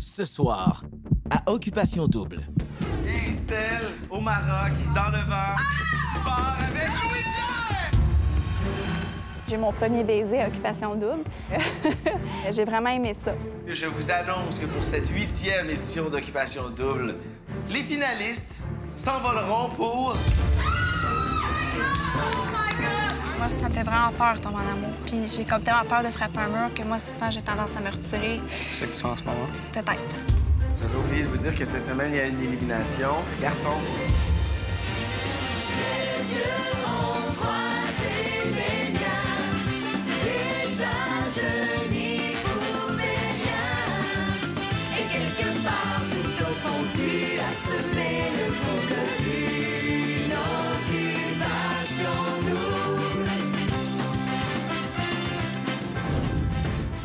ce soir, à Occupation Double. Christelle, au Maroc, dans le vent, tu pars avec Louis-Pierre! J'ai mon premier baiser à Occupation Double. J'ai vraiment aimé ça. Je vous annonce que pour cette 8e édition d'Occupation Double, les finalistes s'envoleront pour... Moi, ça me fait vraiment peur, tomber en amour. Puis j'ai comme tellement peur de frapper un mur que moi, souvent, j'ai tendance à me retirer. C'est ce que tu fais en ce moment? Peut-être. J'avais oublié de vous dire que cette semaine, il y a une élimination. Garçon.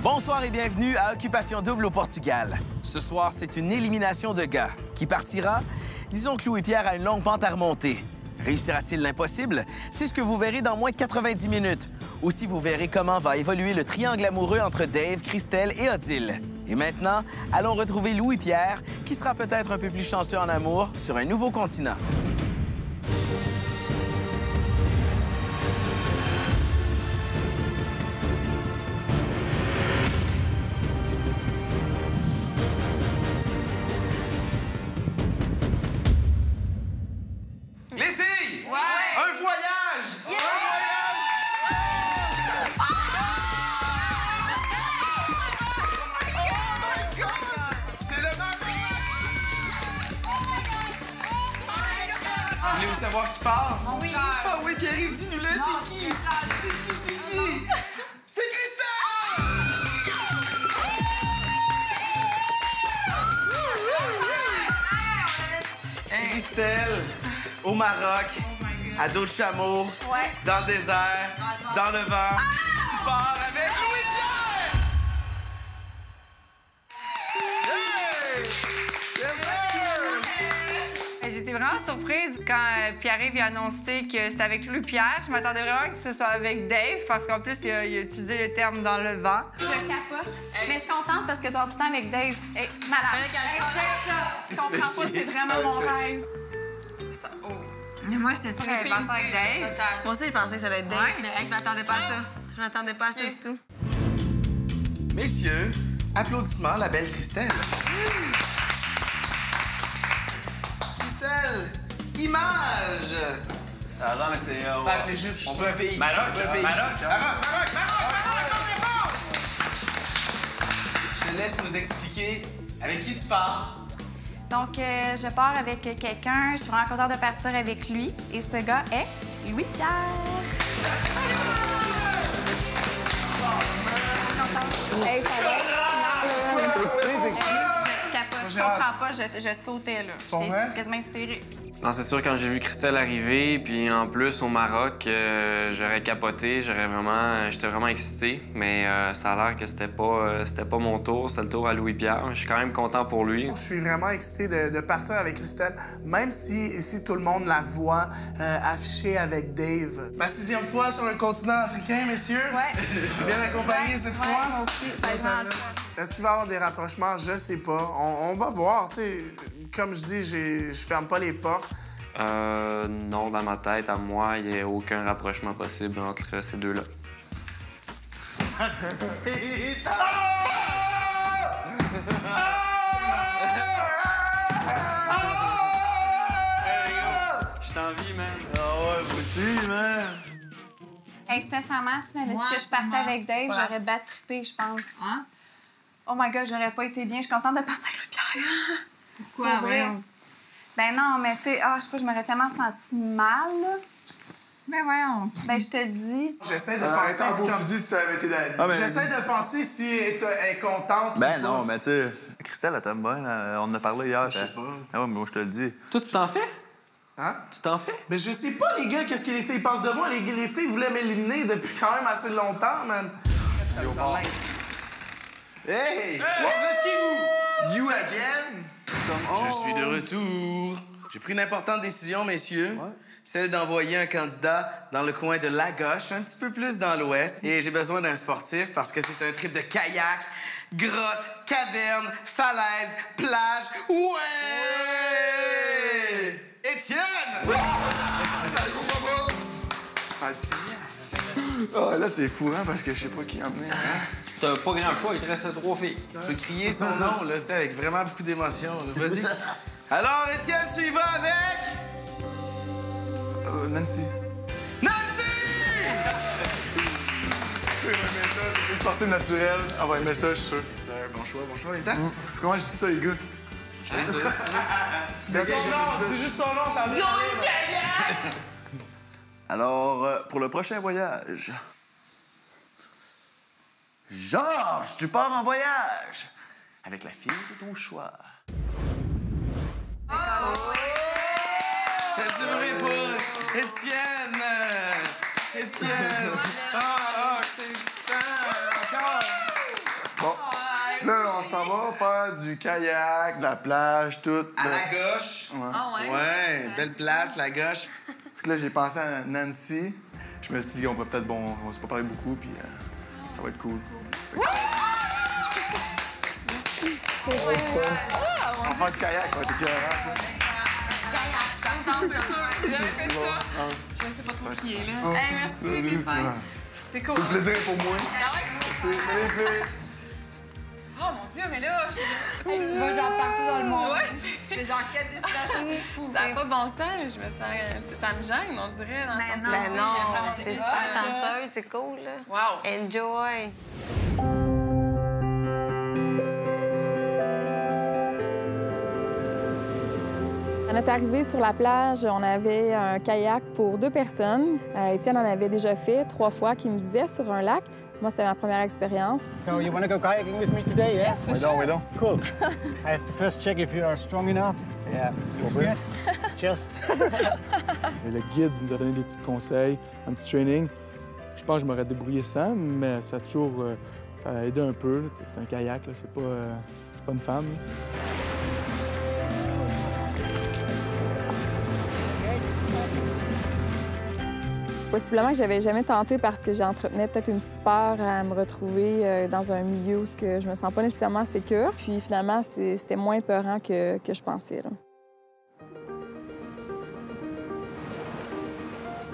Bonsoir et bienvenue à Occupation Double au Portugal. Ce soir, c'est une élimination de gars. Qui partira? Disons que Louis-Pierre a une longue pente à remonter. Réussira-t-il l'impossible? C'est ce que vous verrez dans moins de 90 minutes. Aussi, vous verrez comment va évoluer le triangle amoureux entre Dave, Christelle et Odile. Et maintenant, allons retrouver Louis-Pierre, qui sera peut-être un peu plus chanceux en amour sur un nouveau continent. Les filles! Ouais! Un voyage! Yeah! Un voyage! C'est le Maroc! Voulez-vous savoir qui part? Oui. Ah oui, Pierre-Yves, dis-nous-le, c'est qui? C'est qui? C'est Christelle! Christelle, au Maroc, à dos de chameau, dans le désert, dans le vent, tu pars avec Louis-Pierre! Hey! Yes, sir! J'étais vraiment surprise quand Pierre-Yves a annoncé que c'était avec Louis-Pierre. Je m'attendais vraiment que ce soit avec Dave, parce qu'en plus, il a utilisé le terme dans le vent. Je capote. Mais je suis contente parce que tu vas tout le temps avec Dave. Hey, malade. Tu comprends pas, c'est vraiment mon rêve. Mais moi, j'étais sûre qu'elle passait avec Dave. Moi aussi, je pensais que ça allait être Dave, mais hey, je m'attendais pas à ça. Je m'attendais pas à ça du tout. Messieurs, applaudissements à la belle Christelle. Christelle, image! Ça va, mais c'est... Sac l'Égypte, on veut un pays. Maroc, on veut un pays. Maroc. Bonne réponse! Je te laisse nous expliquer avec qui tu pars. Donc, je pars avec quelqu'un. Je suis vraiment contente de partir avec lui. Et ce gars est Louis-Pierre. Hey, ça va? Je comprends pas, je sautais, là. J'étais quasiment hystérique. Non, c'est sûr, quand j'ai vu Christelle arriver, puis en plus au Maroc, j'aurais capoté, j'étais vraiment excité, mais ça a l'air que c'était pas mon tour, c'était le tour à Louis-Pierre. Je suis quand même content pour lui. Je suis vraiment excité de partir avec Christelle, même si ici tout le monde la voit affichée avec Dave. Ma 6e fois sur un continent africain, messieurs. Ouais. Bien accompagné cette fois. Moi aussi, ça a été vraiment le fun. Est-ce qu'il va y avoir des rapprochements? Je sais pas. On va voir, tu sais. Comme je dis, je ferme pas les portes. Non, dans ma tête, à moi, il n'y a aucun rapprochement possible entre ces deux-là. Je t'envie, man. Ah ouais, moi aussi, man. Hey, sincèrement, si tu m'avais dit que je partais avec Dave, j'aurais battrippé, je pense. Hein? Oh my God, j'aurais pas été bien. Je suis contente de partir avec Pierre. Pourquoi, Pour vrai. voyons? Ben non, mais tu sais, je sais pas, je m'aurais tellement senti mal, là. Ben voyons. Ben, je te le dis. J'essaie de penser un beau fusil si ça avait été la... J'essaie de penser si elle est contente. Ben non, mais tu sais, Christelle, elle t'aime bien. Là. On en a parlé hier. Je sais pas. Ah ouais, mais moi, je te le dis. Toi, tu t'en fais? Hein? Tu t'en fais? Mais je sais pas, les gars, qu'est-ce que les filles pensent de moi. Les filles voulaient m'éliminer depuis quand même assez longtemps, man. Hey! You again? Je suis de retour. J'ai pris une importante décision, messieurs. Celle d'envoyer un candidat dans le coin de la gauche, un petit peu plus dans l'ouest. Et j'ai besoin d'un sportif parce que c'est un trip de kayak, grotte, caverne, falaise, plage. Ouais! Étienne! Oh, là, c'est fou, hein, parce que je sais pas qui emmener. Hein? C'était pas grand fois, il te restait 3 filles. Tu peux crier son nom, là, tu sais, avec vraiment beaucoup d'émotion. Vas-y. Alors, Étienne, tu y vas avec... Nancy. Nancy! Je vais aimer ça, c'est une sportive naturelle. On va aimer ça, je suis sûr. C'est un bon choix, Étienne. Comment je dis ça, les gars? Je te dis ça, si tu veux. C'est juste son nom, ça va bien. Alors, pour le prochain voyage... Georges, tu pars en voyage avec la fille de ton choix. Faites du bruit pour Étienne! Étienne! C'est excitant! Encore! Bon, là, on s'en va faire du kayak, de la plage, tout. À la gauche. Ouais. Ah ouais? Ouais, belle place, la gauche. Fait que là, j'ai pensé à Nancy. Je me suis dit qu'on pourrait peut-être, on va se pas parler beaucoup, puis ça va être cool. On va faire du kayak, ça va être écœurant, ça. Kayak, je peux entendre, c'est sûr. J'ai jamais fait ça. Je sais pas trop qui est là. Hey, merci, t'es fin. C'est cool. Tout le plaisir pour moi. C'est magnifique. Oh mon Dieu, mais là, Tu vas genre partout dans le monde. Ouais, c'est genre quelle destination, c'est fou. Ça n'a pas bon sens, mais je me sens... Ça me gêne, on dirait, dans le sens non, positif. non, C'est c'est ça. chanceuse, c'est cool, là. Wow. Enjoy. À notre arrivée sur la plage, on avait un kayak pour 2 personnes. Étienne en avait déjà fait 3 fois, qu'il me disait, sur un lac. Moi, c'était ma première expérience. So you want to go kayaking with me today, yeah? Yes, for sure. We don't. Cool. I have to first check if you are strong enough. Yeah, looks good. Just. Le guide nous a donné des petits conseils, un petit training. Je pense que je m'aurais débrouillé sans, mais ça a toujours ça a aidé un peu. C'est un kayak, là, c'est pas une femme. Possiblement que j'avais jamais tenté parce que j'entretenais peut-être une petite peur à me retrouver dans un milieu où je me sens pas nécessairement sécure. Puis finalement, c'était moins peurant que je pensais, là.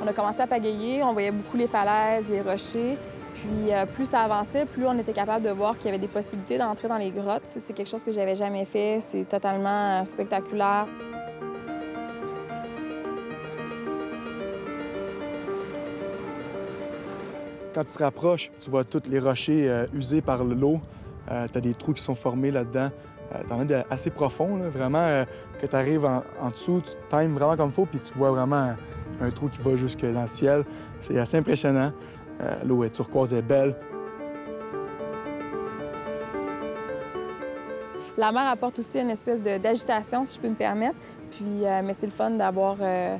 On a commencé à pagayer, on voyait beaucoup les falaises, les rochers. Puis plus ça avançait, plus on était capable de voir qu'il y avait des possibilités d'entrer dans les grottes. C'est quelque chose que j'avais jamais fait. C'est totalement spectaculaire. Quand tu te rapproches, tu vois tous les rochers usés par l'eau. Tu as des trous qui sont formés là-dedans. Tu en as assez profonds, là, vraiment, que tu arrives en dessous, tu times vraiment comme il faut, puis tu vois vraiment un trou qui va jusque dans le ciel. C'est assez impressionnant. L'eau est turquoise et belle. La mer apporte aussi une espèce d'agitation, si je peux me permettre. Puis, mais c'est le fun d'avoir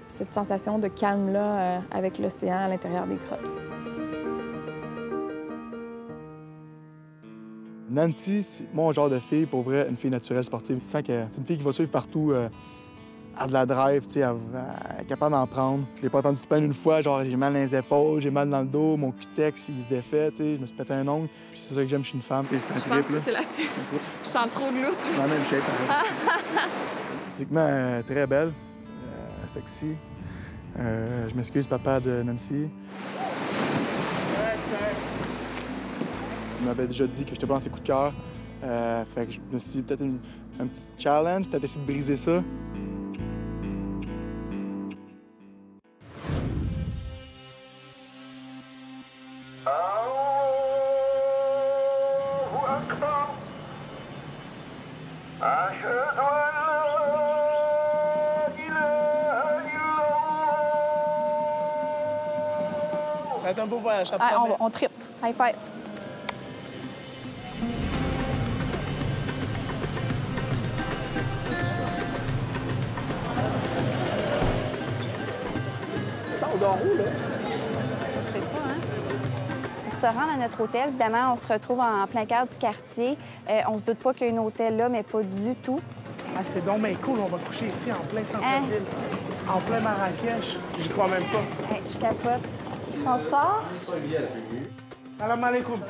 cette sensation de calme-là avec l'océan à l'intérieur des grottes. Nancy, c'est mon genre de fille, pour vrai, une fille naturelle sportive. Tu sens que c'est une fille qui va suivre partout, à de la drive, tu sais, elle est capable d'en prendre. Je l'ai pas entendu se plaindre une fois, genre j'ai mal dans les épaules, j'ai mal dans le dos, mon cutex, il se défait, tu sais, je me suis pété un ongle. Puis c'est ça que j'aime chez une femme. Je pense que c'est là-dessus. Je sens trop de lousse. Dans la même shape, physiquement, très belle, sexy. Je m'excuse, papa de Nancy. Il m'avait déjà dit que j'étais pas dans ses coups de cœur. Fait que je me suis dit peut-être un petit challenge, peut-être essayer de briser ça. Ça va être un beau voyage, ça Ah, on trippe. High five. On dort où, là? Ça se fait pas, hein? Pour se rendre à notre hôtel, évidemment, on se retrouve en plein cœur du quartier. On se doute pas qu'il y a un hôtel là, mais pas du tout. Ah, c'est donc bien cool, on va coucher ici, en plein centre-ville. En plein Marrakech. J'y crois même pas. Je capote. On sort? Salam alaikum.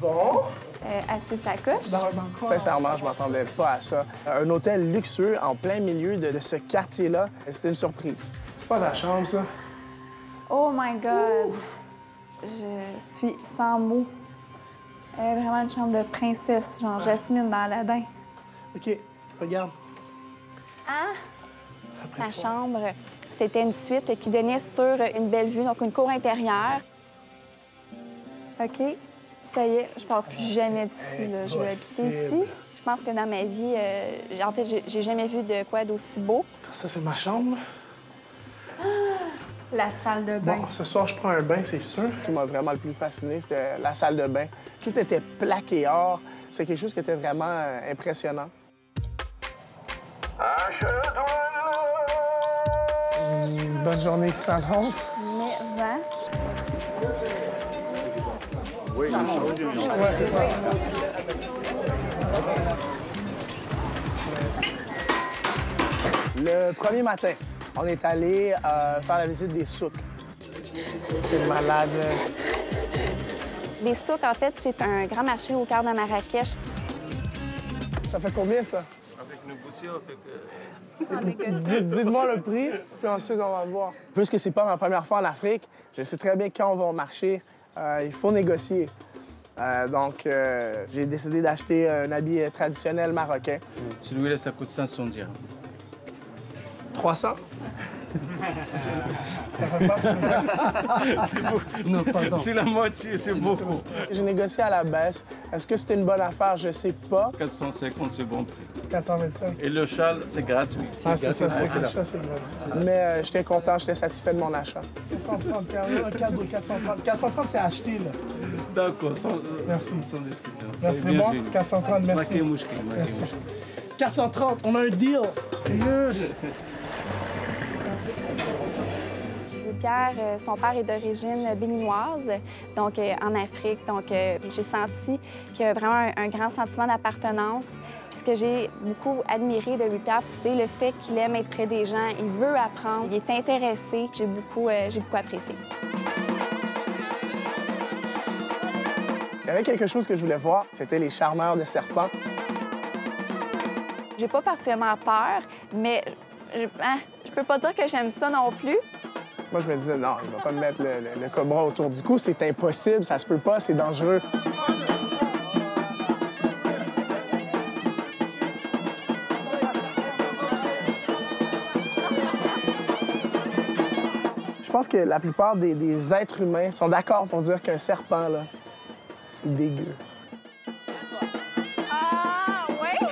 Bon. assis sa couche. Sincèrement, je m'attendais pas à ça. Un hôtel luxueux en plein milieu de ce quartier-là, c'était une surprise. C'est pas ta chambre, ça? Oh my God! Je suis sans mots. Vraiment une chambre de princesse, genre Jasmine dans Aladdin. OK, regarde. Hein? Ma chambre, c'était une suite qui donnait sur une belle vue, donc une cour intérieure. OK, ça y est, je pars plus jamais d'ici. Je vais habiter ici. Je pense que dans ma vie, en fait, j'ai jamais vu de quoi d'aussi beau. Ça, c'est ma chambre. La salle de bain. Bon, ce soir, je prends un bain, c'est sûr. Ce qui m'a vraiment le plus fasciné, c'était la salle de bain. Tout était plaqué or. C'est quelque chose qui était vraiment impressionnant. Bonne journée qui s'annonce. Mais, hein? Oui, ouais, c'est ça. Le premier matin, on est allé faire la visite des souks. C'est malade. Les souks, en fait, c'est un grand marché au cœur de Marrakech. Ça fait combien, ça? Avec négociation, Dites-moi le prix, puis ensuite, on va le voir. Puisque c'est pas ma première fois en Afrique, je sais très bien quand on va au marché, il faut négocier. Donc, j'ai décidé d'acheter un habit traditionnel marocain. Celui-là, ça coûte 500 dirhams. 300? Ça fait pas ça. C'est beaucoup. Non, pardon. C'est la moitié, c'est beaucoup. J'ai négocié à la baisse. Est-ce que c'était une bonne affaire? Je sais pas. 450, c'est bon prix. 425. Et le châle, c'est gratuit. Ah, c'est ça, c'est gratuit. Mais j'étais content, j'étais satisfait de mon achat. 430, un cadeau, 430. 430, c'est acheté, là. D'accord, merci. Sans discussion. Merci, c'est bon? 430, merci. Merci. 430, on a un deal. Pierre, son père est d'origine béninoise, donc en Afrique. Donc, j'ai senti qu'il y a vraiment un grand sentiment d'appartenance. Puis ce que j'ai beaucoup admiré de Louis-Pierre, c'est le fait qu'il aime être près des gens, il veut apprendre, il est intéressé. J'ai beaucoup apprécié. Il y avait quelque chose que je voulais voir, c'était les charmeurs de serpents. J'ai pas particulièrement peur, mais je peux pas dire que j'aime ça non plus. Moi, je me disais, non, il va pas me mettre le cobra autour du cou, c'est impossible, ça se peut pas, c'est dangereux. Je pense que la plupart des êtres humains sont d'accord pour dire qu'un serpent, là, c'est dégueu. Ah, oui?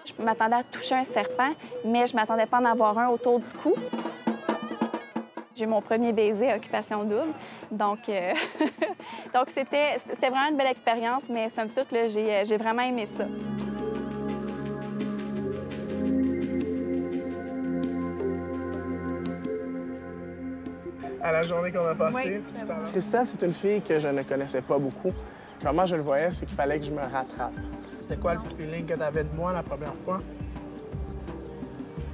Je m'attendais à toucher un serpent, mais je m'attendais pas à en avoir un autour du cou. J'ai eu mon premier baiser à Occupation Double, donc c'était vraiment une belle expérience, mais somme toute, j'ai vraiment aimé ça. À la journée qu'on a passée. Oui, Christelle, c'est une fille que je ne connaissais pas beaucoup. Comment je le voyais, c'est qu'il fallait que je me rattrape. C'était quoi le feeling que tu avais de moi la première fois?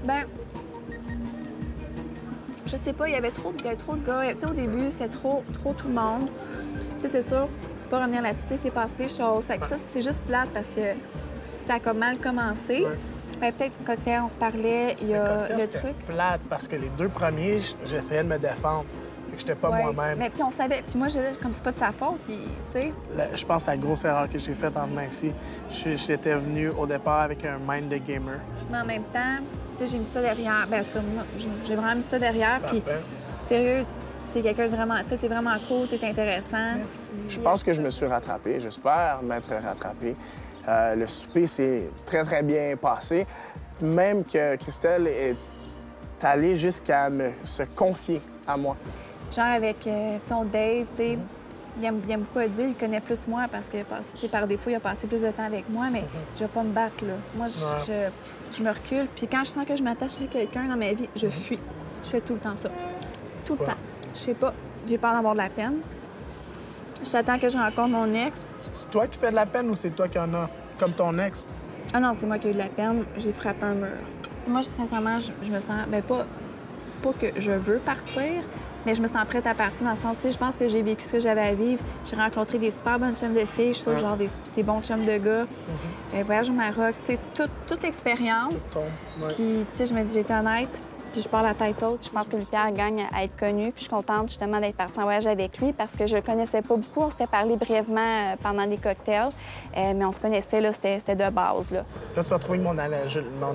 Ben, je sais pas, il y avait trop de gars. Tu sais, au début, c'était trop tout le monde. Tu sais, c'est sûr, pas revenir là-dessus, c'est passé des choses. Fait que ça, c'est juste plate parce que ça a comme mal commencé. Ouais. Ben, peut-être cocktail, on se parlait, il y a le truc. Plate parce que les deux premiers, j'essayais de me défendre. Fait que j'étais pas moi-même. Mais puis on savait, puis moi, je disais comme c'est pas de sa faute, puis tu sais. Je pense à la grosse erreur que j'ai faite en venant ici. J'étais venu au départ avec un mind de gamer. Mais en même temps, tu sais, j'ai mis ça derrière. Ben, parce que moi, j'ai vraiment mis ça derrière, puis sérieux, t'es quelqu'un de vraiment, tu sais, t'es vraiment cool, t'es intéressant. Merci. Je pense que je me suis rattrapé. J'espère m'être rattrapé. Le souper s'est très bien passé. Même que Christelle est allée jusqu'à se confier à moi. Genre avec ton Dave, tu sais, il aime beaucoup à dire, il connaît plus moi parce que par défaut, il a passé plus de temps avec moi, mais je vais pas me battre, là. Moi, je me recule, puis quand je sens que je m'attache à quelqu'un dans ma vie, je fuis. Je fais tout le temps ça. Tout le temps. Je sais pas, j'ai peur d'avoir de la peine. J'attends que je rencontre mon ex. C'est toi qui fais de la peine ou c'est toi qui en as, comme ton ex? Ah non, c'est moi qui ai eu de la peine. J'ai frappé un mur. Moi, sincèrement, je me sens... Bien, pas que je veux partir, Mais je me sens prête à partir dans le sens, tu sais, je pense que j'ai vécu ce que j'avais à vivre. J'ai rencontré des super bonnes chums de filles, je suis sûre, genre des bons chums de gars. Voyage au Maroc, tu sais, toute l'expérience. Puis, tu sais, je me dis, j'ai été honnête. Puis je pars la tête haute. Je pense que Louis-Pierre gagne à être connu. Puis je suis contente justement d'être partie en voyage avec lui parce que je le connaissais pas beaucoup. On s'était parlé brièvement pendant des cocktails, mais on se connaissait, là, c'était de base. Là, tu vas trouver que mon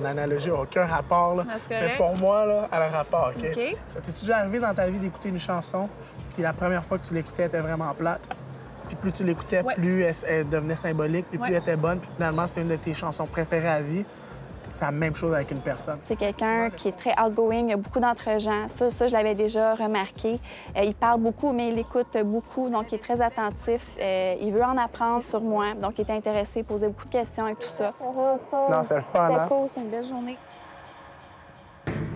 analogie n'a aucun rapport, là. Parce que mais pour moi, là, elle a un rapport, OK? OK. Ça t'est déjà arrivé dans ta vie d'écouter une chanson, puis la première fois que tu l'écoutais, elle était vraiment plate? Puis plus tu l'écoutais, plus elle devenait symbolique, puis plus elle était bonne, puis finalement, c'est une de tes chansons préférées à vie. C'est la même chose avec une personne. C'est quelqu'un qui est très outgoing, il y a beaucoup d'entre-gens. Ça, je l'avais déjà remarqué. Il parle beaucoup, mais il écoute beaucoup, donc il est très attentif. Il veut en apprendre sur moi, donc il est intéressé, poser beaucoup de questions et tout ça. Non, c'est le fun, hein? C'est cool, c'est une belle journée.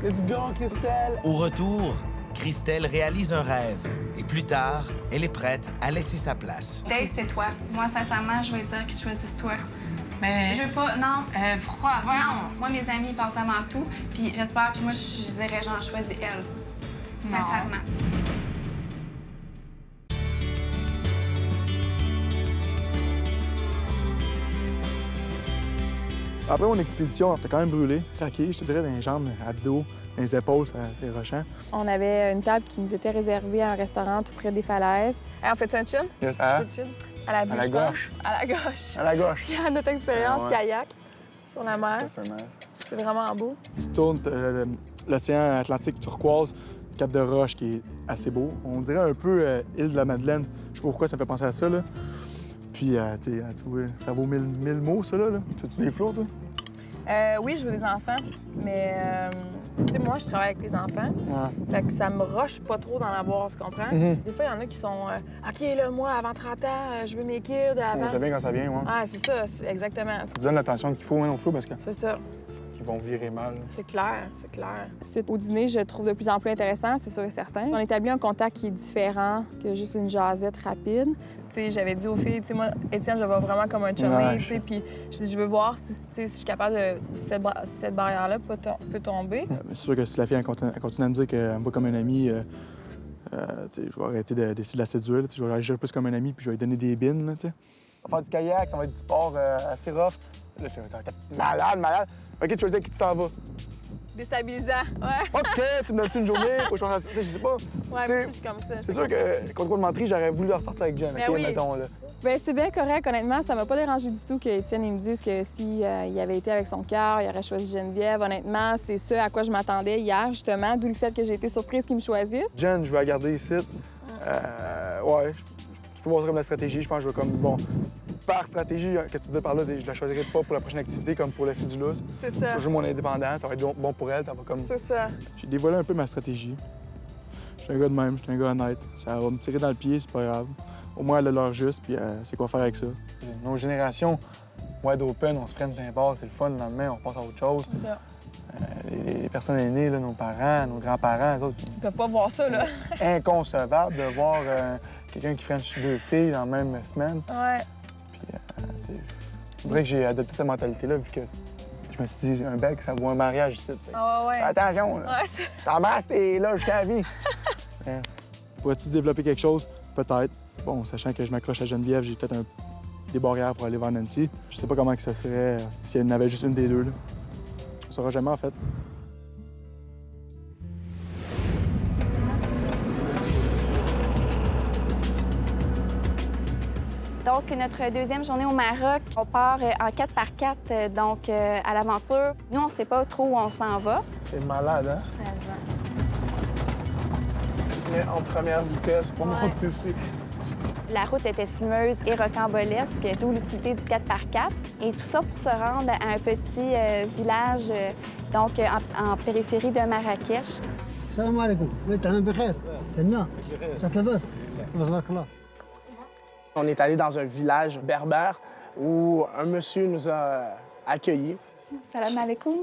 Let's go, Christelle! Au retour, Christelle réalise un rêve. Et plus tard, elle est prête à laisser sa place. Dave, c'est toi. Moi, sincèrement, je vais dire qu'ils choisissent toi. Mais... Je veux pas... Non. Pourquoi? Voyons. Non. Moi, mes amis pensent avant tout. Puis j'espère... Puis moi, je dirais, genre, choisis elle. Sincèrement. Après mon expédition, t'as quand même brûlé, craqué, je te dirais, dans les jambes, à dos, dans les épaules, c'est rochant. On avait une table qui nous était réservée à un restaurant tout près des falaises. Hey, on fait-tu un chill? Yes. À la bouche, gauche. À la gauche. À la gauche. Puis à notre expérience kayak sur la mer. Ça, c'est nice. C'est vraiment beau. Tu tournes l'océan Atlantique turquoise, Cap de Roche qui est assez beau. On dirait un peu île de la Madeleine. Je sais pas pourquoi ça me fait penser à ça, là. Puis, tu sais, ça vaut mille mots, ça, là. Tu as-tu des flots, toi? Oui, je veux des enfants, mais tu sais, moi, je travaille avec les enfants. Ouais. Fait que ça me roche pas trop d'en avoir, tu comprends? Des fois, il y en a qui sont OK, là, moi, avant 30 ans, je veux mes kids. Avant... On sait bien quand ça vient, ouais. Ah, c'est ça, exactement. Tu donnes l'attention qu'il faut, au flou, parce que... C'est ça. Ils vont virer mal. C'est clair, c'est clair. Suite au dîner, je le trouve de plus en plus intéressant, c'est sûr et certain. On établit un contact qui est différent que juste une jasette rapide. Tu sais, j'avais dit aux filles, tu sais, moi, Étienne, je le vois vraiment comme un chummy, tu sais, puis je veux voir si je suis capable de... cette barrière-là peut tomber. C'est sûr que si la fille elle continue à me dire qu'elle me voit comme un ami, je vais arrêter d'essayer de la séduire. Je vais réagir plus comme un ami, puis je vais lui donner des bines, tu sais. On va faire du kayak, ça va être du sport assez rough. Là, je suis malade. OK, tu choisis avec qui tu t'en vas. Déstabilisant, ouais. OK, tu me donnes une journée, faut que je fasse ça, je sais pas. Ouais, mais je suis comme ça. C'est sûr que, contre de menterie, j'aurais voulu repartir avec Jen, OK, mettons, là. Bien, c'est bien correct, honnêtement. Ça m'a pas dérangé du tout qu'Étienne me dise que s'il il avait été avec son cœur, il aurait choisi Geneviève. Honnêtement, c'est ça à quoi je m'attendais hier, justement, d'où le fait que j'ai été surprise qu'il me choisisse. Jen, je vais la garder ici. Ouais, tu peux voir ça comme la stratégie. Je pense que je vais comme, bon, par stratégie, qu'est-ce que tu dis par là? Je la choisirai pas pour la prochaine activité, comme pour laisser du lousse. C'est ça. Je vais jouer mon indépendant, ça va être bon pour elle. Ça va comme... C'est ça. J'ai dévoilé un peu ma stratégie. Je suis un gars de même, je suis un gars honnête. Ça va me tirer dans le pied, c'est pas grave. Au moins, elle a l'heure juste, puis c'est quoi faire avec ça. Nos générations, wide open, on se freine plein bord, c'est le fun. Le lendemain, on passe à autre chose. C'est ça. Les personnes aînées, là, nos parents, nos grands-parents, les autres... Ils peuvent pas voir ça, là. Inconcevable de voir quelqu'un qui fait 2 filles dans la même semaine. Ouais. Puis, il faudrait que j'ai adopté cette mentalité-là, vu que je me suis dit, un bec, ça vaut un mariage ici. Ah ouais. Attention, là. Ouais, Ta mère, t'es là jusqu'à la vie. Pourrais-tu développer quelque chose? Peut-être. Bon, sachant que je m'accroche à Geneviève, j'ai peut-être des barrières pour aller vers Nancy. Je sais pas comment que ça serait si elle n'avait juste une des deux, là. On saura jamais, en fait. Donc, notre deuxième journée au Maroc, on part en 4x4, donc à l'aventure. Nous, on sait pas trop où on s'en va. C'est malade, hein? Il se met en première vitesse pour monter ici. La route était sinueuse et rocambolesque, d'où l'utilité du 4x4. Et tout ça pour se rendre à un petit village, donc en périphérie de Marrakech. Salam alaikum. Oui, t'as un bikhair. C'est non. Ça te passe. On est allé dans un village berbère où un monsieur nous a accueillis. Salam alaikum.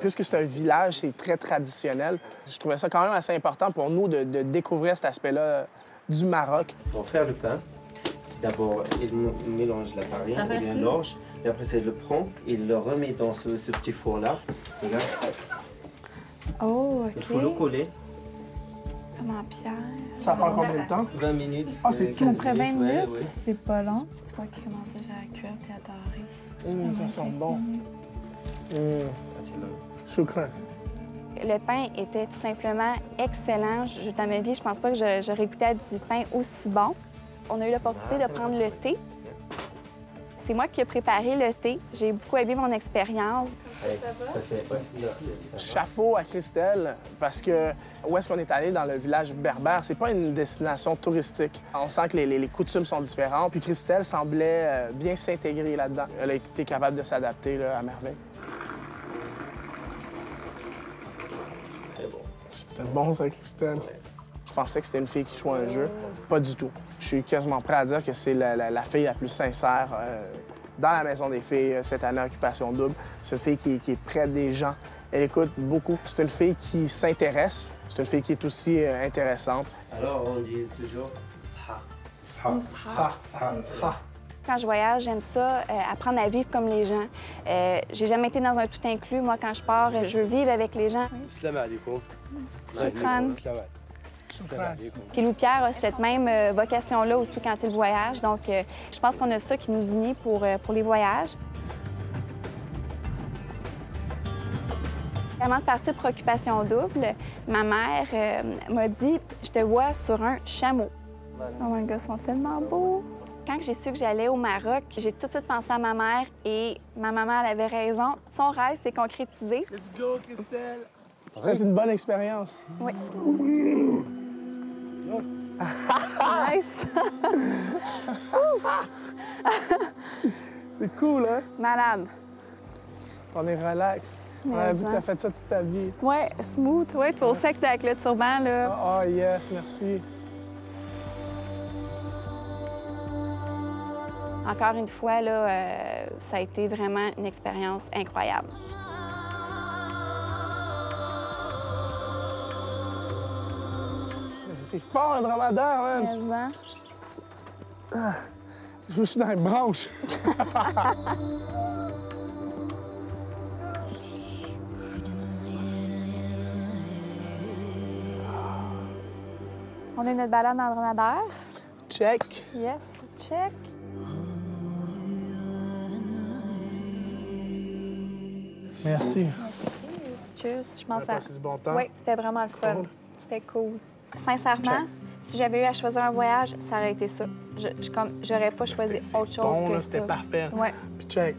Puisque c'est un village, c'est très traditionnel. Je trouvais ça quand même assez important pour nous de découvrir cet aspect-là du Maroc. Pour faire le pain, d'abord, il mélange la farine, il mélange, et après, il le prend, il le remet dans ce petit four-là. Oh, OK. Il faut le coller. Comment Pierre? Ça prend combien de temps? 20 minutes. Ah, c'est tout. Après 20 minutes, ouais. c'est pas long. Tu vois qu'il commence déjà à cuire et à dorer. Ça sent bon. Choukran. Le pain était tout simplement excellent. Dans ma vie, je pense pas que j'aurais goûté à du pain aussi bon. On a eu l'opportunité de prendre le thé. C'est moi qui ai préparé le thé. J'ai beaucoup aimé mon expérience. Chapeau à Christelle, parce que où est-ce qu'on est allé dans le village berbère, c'est pas une destination touristique. On sent que les coutumes sont différentes, puis Christelle semblait bien s'intégrer là-dedans. Elle a été capable de s'adapter à merveille. C'était bon, ça, Christelle. Je pensais que c'était une fille qui jouait un jeu. Pas du tout. Je suis quasiment prêt à dire que c'est la fille la plus sincère dans la Maison des filles cette année, Occupation Double. C'est une fille qui est près des gens. Elle écoute beaucoup. C'est une fille qui s'intéresse. C'est une fille qui est aussi intéressante. Alors, on dit toujours ça. Quand je voyage, j'aime ça, apprendre à vivre comme les gens. J'ai jamais été dans un tout inclus. Moi, quand je pars, je veux vivre avec les gens. Shukran. Puis Louis-Pierre a cette même vocation-là aussi quand il voyage. Donc, je pense qu'on a ça qui nous unit pour les voyages. Avant de partir pour Occupation Double, ma mère m'a dit « Je te vois sur un chameau. » Oh my God, ils sont tellement beaux! Quand j'ai su que j'allais au Maroc, j'ai tout de suite pensé à ma mère et ma maman, elle avait raison. Son rêve s'est concrétisé. Let's go, Christelle! Ça a été une bonne expérience. Oui. Nice! C'est cool, hein? Malade. On est relax. On a vu que t'as fait ça toute ta vie. Ouais, smooth. Ouais, puis au sec avec le turban, là. Oh, yes, merci. Encore une fois, là, ça a été vraiment une expérience incroyable. C'est fort, un dromadaire, man! Ah, je suis dans les branches. On a notre balade dans le dromadaire. Check. Yes, check. Merci. Cheers. Je pense à... passé du bon temps? Oui, c'était vraiment le fun. Cool. C'était cool. Sincèrement, si j'avais eu à choisir un voyage, ça aurait été ça. J'aurais pas choisi autre chose que ça. C'était parfait. Ouais. Puis check.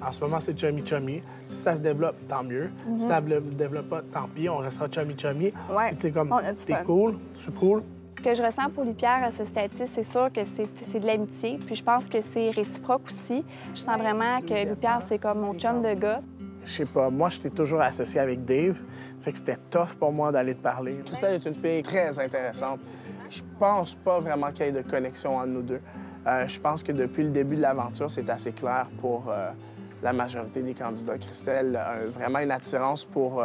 En ce moment, c'est chummy-chummy. Si ça se développe, tant mieux. Si ça ne se développe pas, tant pis. On restera chummy-chummy. Ouais. Tu sais, comme, t'es cool, je suis cool. Ce que je ressens pour Louis-Pierre à ce stade-ci, c'est sûr que c'est de l'amitié. Puis je pense que c'est réciproque aussi. Je sens vraiment que Louis-Pierre, c'est comme mon chum de gars. Je sais pas, moi, j'étais toujours associé avec Dave. Fait que c'était tough pour moi d'aller te parler. Christelle est une fille très intéressante. Je pense pas vraiment qu'il y ait de connexion entre nous deux. Je pense que depuis le début de l'aventure, c'est assez clair pour la majorité des candidats. Christelle a vraiment une attirance pour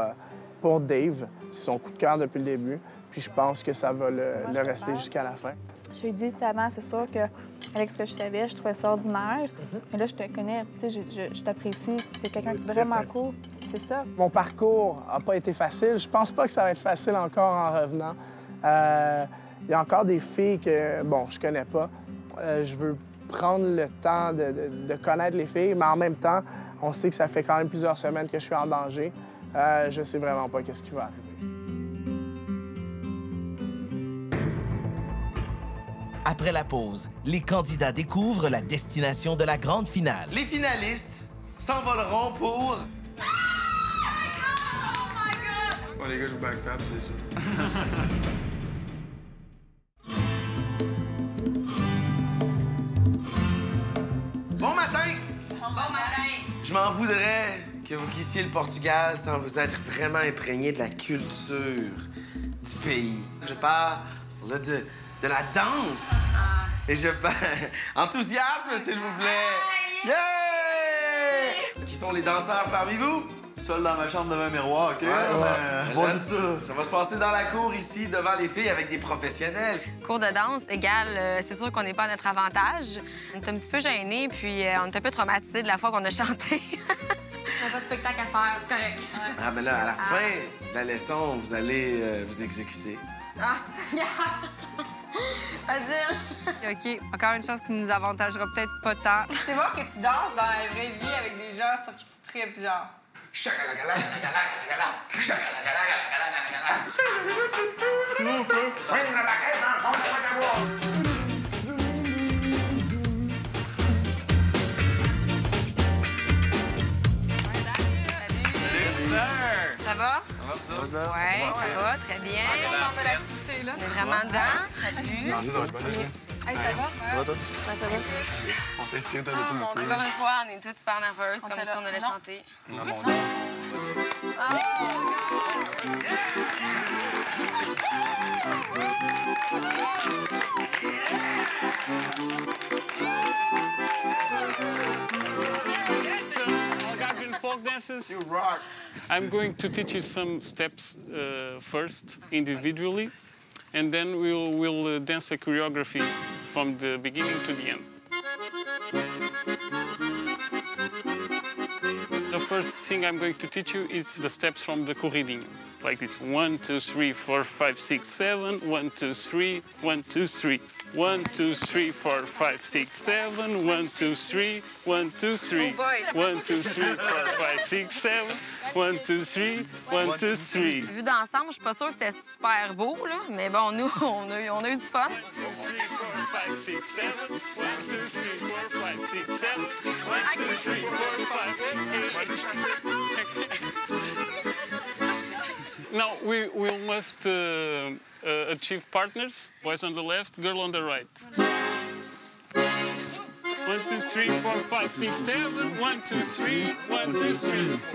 Dave. C'est son coup de cœur depuis le début. Puis je pense que ça va le rester jusqu'à la fin. Je l'ai dit avant, c'est sûr qu'avec ce que je savais, je trouvais ça ordinaire. Mais là, je te connais, tu sais, je t'apprécie. Tu es quelqu'un qui est vraiment cool. C'est ça. Mon parcours n'a pas été facile. Je pense pas que ça va être facile encore en revenant. Il y a encore des filles que, bon, je connais pas. Je veux prendre le temps de connaître les filles, mais en même temps, on sait que ça fait quand même plusieurs semaines que je suis en danger. Je sais vraiment pas qu'est-ce qui va arriver. Après la pause, les candidats découvrent la destination de la grande finale. Les finalistes s'envoleront pour... Bon, les gars jouent backstab, c'est sûr. Bon matin! Bon matin! Je m'en voudrais que vous quittiez le Portugal sans vous être vraiment imprégné de la culture du pays. Je parle là, de la danse. Et je parle... Enthousiasme, s'il vous plaît! Yeah! Qui sont les danseurs parmi vous? Seul dans ma chambre devant un miroir, OK? Bon, ça va se passer dans la cour ici, devant les filles, avec des professionnels. Cours de danse égale, c'est sûr qu'on n'est pas à notre avantage. On est un petit peu gênés, puis on est un peu traumatisés de la fois qu'on a chanté. On n'a pas de spectacle à faire, c'est correct. Ah, mais là, à la fin de la leçon, vous allez vous exécuter. Ah, Adil! OK, encore une chose qui nous avantagera peut-être pas tant. C'est voir que tu danses dans la vraie vie avec des gens sur qui tu tripes, genre. Ça va? Ouais, ça va, très bien. On fait l'activité, là. On est vraiment dedans. Salut. Hey, ça va? Ça va, toi? Ouais, ça va. On s'inspire de tout un peu. Encore une fois, on est toutes super nerveuses, comme si on allait chanter. Non, mon danse. Algonquin folk dances. You rock. I'm going to teach you some steps first, individually, and then we'll dance a choreography from the beginning to the end. The first thing I'm going to teach you is the steps from the corridinho, like this: 1, 2, 3, 4, 5, 6, 7. 1, 2, 3. 1, 2, 3. 1, 2, 3, 4, 5, 6, 7. 1, 2, 3. 1, 2, 3. 1, 2, 3, 4, 5, 6, 7. 1, 2, 3. 1, 2, 3. Vu d'ensemble, je suis pas sûre que c'était super beau, là. Mais bon, nous, on a eu du fun. 5, 6, 7. 1, 2, 3, 4, 5, 6, 7. 1, 2, 3, 4, 5, 6, 7. Now we must achieve partners. Boys on the left, girl on the right. 1, 2, 3, 4, 5, 6, 7. 1, 2, 3. 1, 2, 3.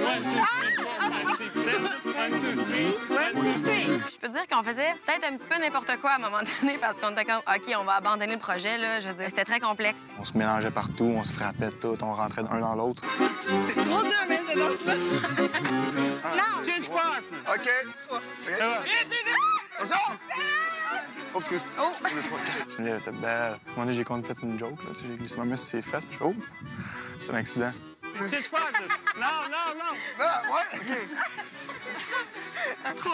1, 2, 3, 4, 5, 6, 7. 1, 2, 3. 1, 2, 3. Je peux dire qu'on faisait peut-être un petit peu n'importe quoi à un moment donné parce qu'on était comme, OK, on va abandonner le projet, là. Je veux dire, c'était très complexe. On se mélangeait partout, on se frappait tout, on rentrait d'un dans l'autre. C'est trop dur, mais c'est donc là. Non! Change partner. OK. Attention! Oh, excuse. Oh! Elle était belle. Moi, j'ai quand même fait une joke, là. J'ai glissé ma main sur ses fesses, puis je fais, oh, c'est un accident. Change partners. Non, non, non. Ah, ouais, OK.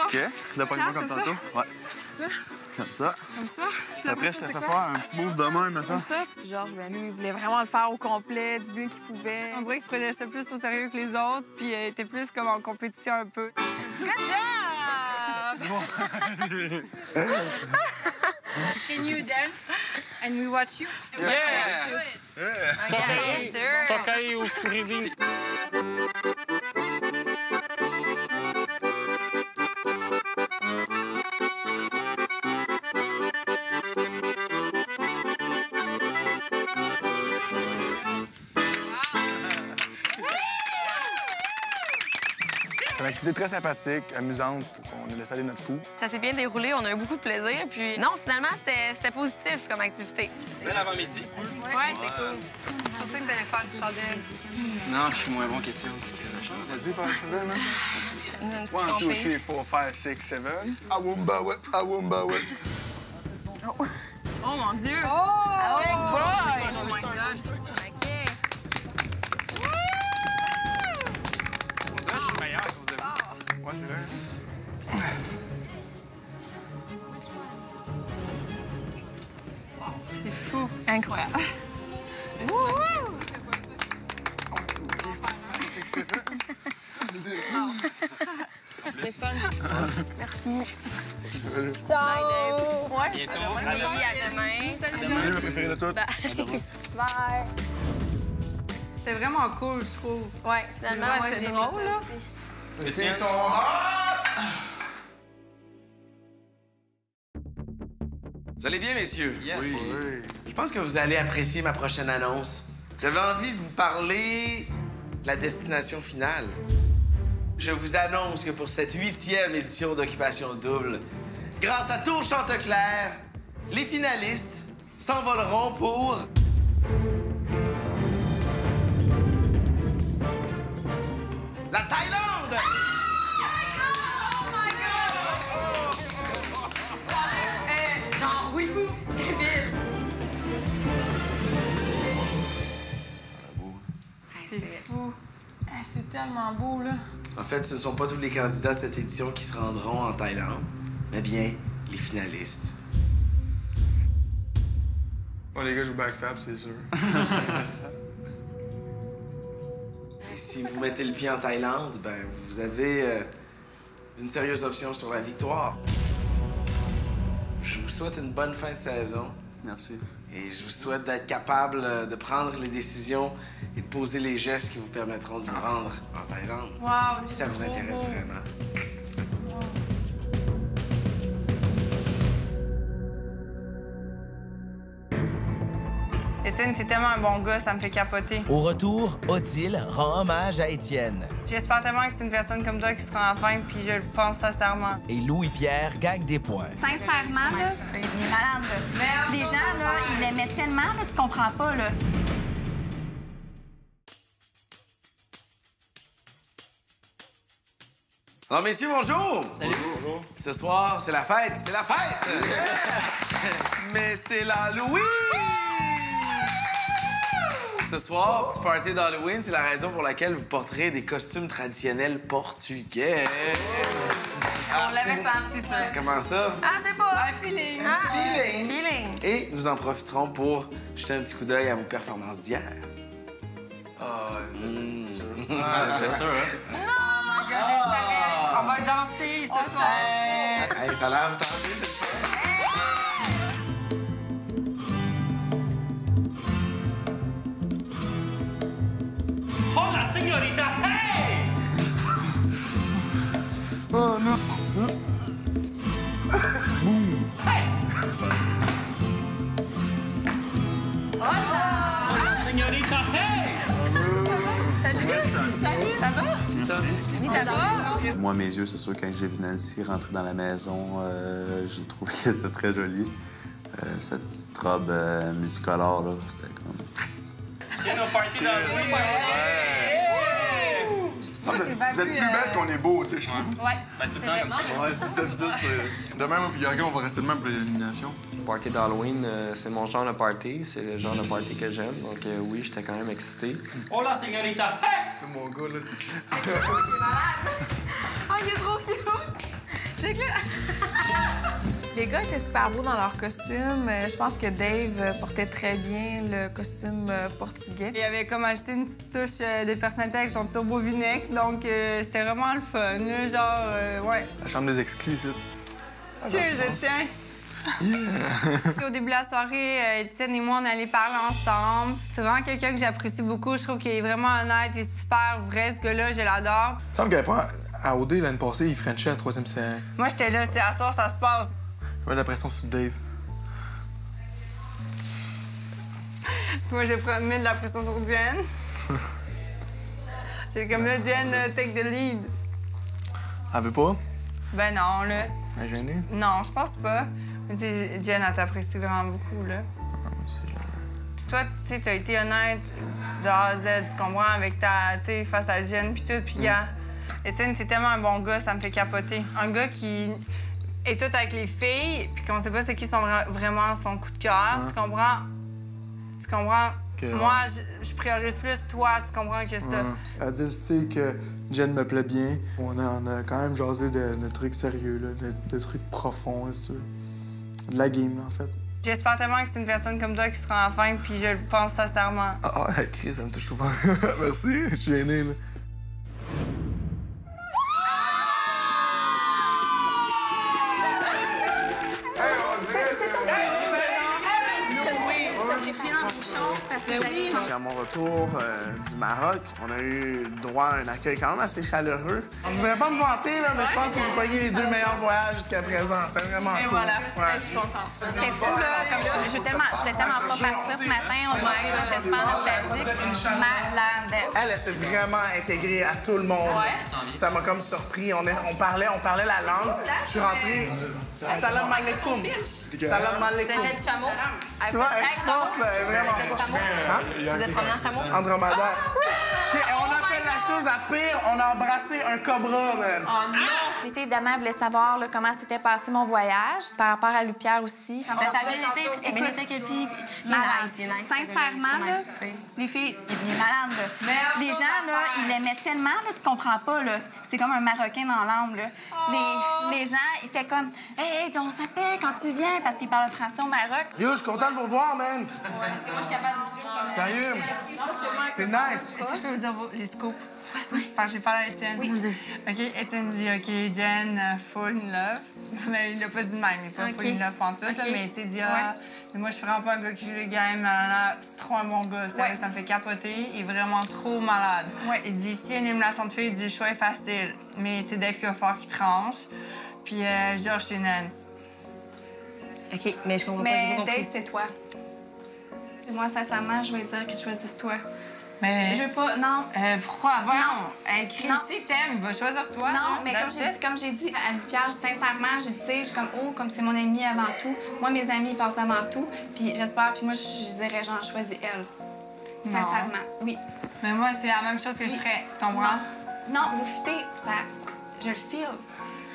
OK. Là, pas comme tantôt. Ouais. Ça? Comme ça. Comme ça? Puis après, je t'ai fait faire un petit move de même, ça. Georges, ben lui, il voulait vraiment le faire au complet, du mieux qu'il pouvait. On dirait qu'il prenait ça plus au sérieux que les autres, puis il était plus comme en compétition un peu. Good job! Can you dance and we watch you? Yeah! Bien sûr! Toca aí o corridinho. C'est une activité très sympathique, amusante. On a laissé aller notre fou. Ça s'est bien déroulé, on a eu beaucoup de plaisir, puis non, finalement, c'était positif comme activité. Bel avant-midi. Ouais, c'était cool. C'est pour ça que t'allais faire du chandelle. Non, je suis moins bon qu'Étienne. Vas-y, faire le chandelle, hein? 1, 2, 3, 4, 5, 6, 7. Awumba, ouais, awumba, ouais. Oh mon Dieu! Oh boy! Oh my God! OK. On dirait que je suis meilleur à cause de vous. Ouais, c'est vrai. C'est fou! Incroyable! Wouhou! C'est fun! Merci. Ciao! Bye, Dave. Ouais. Bientôt. Oui, à demain. C'est ma préférée de toutes. Bye. C'était vraiment cool, je trouve. Ouais, finalement, Ouais, moi, c'était j'ai drôle, aimé ça là. aussi. Les filles sont hot! Vous allez bien, messieurs? Yes. Oui. Je pense que vous allez apprécier ma prochaine annonce. J'avais envie de vous parler de la destination finale. Je vous annonce que pour cette 8e édition d'Occupation Double, grâce à Tour Chanteclair, les finalistes s'envoleront pour... la Thaïlande! Genre, oui, fou, débile. C'est fou! C'est tellement beau, là. En fait, ce ne sont pas tous les candidats de cette édition qui se rendront en Thaïlande, mais bien les finalistes. Oh, les gars jouent backstab, c'est sûr. Et si vous mettez le pied en Thaïlande, ben vous avez une sérieuse option sur la victoire. Je vous souhaite une bonne fin de saison. Merci. Et je vous souhaite d'être capable de prendre les décisions et de poser les gestes qui vous permettront de vous rendre en Thaïlande. Wow, si ça vous intéresse vraiment. Étienne, c'est tellement un bon gars, ça me fait capoter. Au retour, Odile rend hommage à Étienne. J'espère tellement que c'est une personne comme toi qui sera enfin, puis je le pense sincèrement. Et Louis-Pierre gagne des points. Sincèrement, là, il est malade. Là. Les gens, là, ils l'aimaient tellement, là, tu comprends pas, là. Alors, messieurs, bonjour! Salut! Bonjour. Ce soir, c'est la fête! C'est la fête! Mais c'est l'Halloween! Ce soir, petit party d'Halloween, c'est la raison pour laquelle vous porterez des costumes traditionnels portugais. On l'avait senti, ça. Comment ça? Ah, je sais pas. Un feeling. Feeling. Feeling. Et nous en profiterons pour jeter un petit coup d'œil à vos performances d'hier. C'est sûr, hein? Non! Je savais. On va danser ce soir. Hey, ça a l'air tenté, cette fois. Hola, señorita! Hey! Oh non! Boum! Hey! Hola, señorita! Hey! Salut, ça va? Oui, ça va? Moi, mes yeux, c'est sûr, quand j'ai vu Nancy rentrer dans la maison, j'ai trouvé qu'elle était très jolie. Sa petite robe multicolore, là, c'était comme... C'est nos parties dans le Vous êtes plus belles qu'on est beaux, tu sais, je trouve. Ouais. Ben, c'est tout le temps comme ça. Ouais, c'est d'habitude, c'est... Demain, moi puis Gaga, on va rester de même pour l'élimination. Le party d'Halloween, c'est mon genre de party. C'est le genre de party que j'aime. Donc oui, j'étais quand même excité. Hola, señorita! Hey! Tout mon gars, là. Oh, il est trop cute! J'éclate. Les gars étaient super beaux dans leurs costumes. Je pense que Dave portait très bien le costume portugais. Il avait comme acheté une petite touche de personnalité avec son turbo vinaigre, donc c'était vraiment le fun. Là, genre, ouais. La chambre des exclus, ici. Cheers, Étienne! Au début de la soirée, Étienne et moi, on allait parler ensemble. C'est vraiment quelqu'un que j'apprécie beaucoup. Je trouve qu'il est vraiment honnête et super vrai, ce gars-là. Je l'adore. Il semble qu'à pas à OD l'année passée, il frenchait à la 3e série. Moi, j'étais là. C'est à soir, ça se passe. Ouais, la pression sur Dave. Moi, j'ai mis de la pression sur Jen. C'est comme là, Jen, take the lead. Elle veut pas? Ben non, là. Elle est gênée? Non, je pense pas. Tu sais, Jen, elle t'apprécie vraiment beaucoup, là. Toi, tu sais, t'as été honnête de A à Z, tu comprends, avec ta, tu sais, face à Jen, puis tout, puis gars. Étienne, c'est tellement un bon gars, ça me fait capoter. Un gars qui est tout avec les filles, puis qu'on sait pas c'est qui sont vraiment son coup de cœur, tu comprends? Tu comprends? Moi, je priorise plus toi, tu comprends, que ça. Adil sait que Jen me plaît bien. On a quand même jasé de trucs sérieux, là, de trucs profonds, là, si tu veux. De la game, là, en fait. J'espère tellement que c'est une personne comme toi qui sera enfin, puis je le pense sincèrement. Ah, Chris, ça me touche souvent. Merci, je suis gêné, là. À mon retour du Maroc, on a eu droit à un accueil quand même assez chaleureux. Je ne voudrais pas me vanter, là, mais je pense que vous voyez les 2 meilleurs voyages jusqu'à présent. C'est vraiment cool. Et voilà, ouais. je suis contente. C'était fou, là. Comme je voulais tellement pas partir ce matin. On a eu un festival nostalgique. Malade. Elle s'est vraiment intégrée à tout le monde. Ouais. Ça m'a comme surpris. On parlait la langue. Je suis rentré. Salam alaikum. Salam alaikum. T'as fait du chameau? Tu vois, elle chante, vraiment Vous êtes promené en chameau? en dromadaire. Et on a fait la chose de pire, on a embrassé un cobra, man. Oh non! Les filles, évidemment, voulaient savoir là, comment s'était passé mon voyage, par rapport à Louis-Pierre aussi. Ça a bien été. C'est bien été quel pied? Sincèrement, là, les filles, il est malade, là. Les gens, là, ils l'aimaient tellement, là, tu comprends pas, là. C'est comme un Marocain dans l'âme, là. Les gens étaient comme, hey, on s'appelle quand tu viens, parce qu'ils parlent français au Maroc. Yo, je suis content de vous revoir, man. Parce que moi, je suis capable de dire comme... Sérieux? C'est nice. Est-ce que je peux vous dire les scoops? Enfin, j'ai parlé à Étienne. Oui. OK, Étienne dit, OK, Jen, full in love. Mais il l'a pas dit de même, il est pas full in love pantoute, là, mais tu sais, il dit, moi, je suis vraiment pas un gars qui joue les games, c'est trop un bon gars, ça me fait capoter, il est vraiment trop malade. Il dit, s'il y a une élimination de filles, il dit, le choix est facile, mais c'est Dave qui va falloir qu'il tranche, puis Georges et Nance. OK, mais je comprends pas, j'ai pas compris. Dave, c'est toi. Moi, sincèrement, je vais dire que tu choisisses toi. Mais... Je veux pas... Non. Pourquoi? Voyons. Christy t'aime, il va choisir toi. Non, mais comme j'ai dit à Louis-Pierre, sincèrement, j'ai dit, tu sais, je suis comme, oh, comme c'est mon ami avant tout. Moi, mes amis, ils passent avant tout. Puis j'espère, puis moi, je dirais, genre, choisis elle. Sincèrement, oui. Mais moi, c'est la même chose que je ferais. Tu comprends? Non, vous fitez, ça... Je le feel.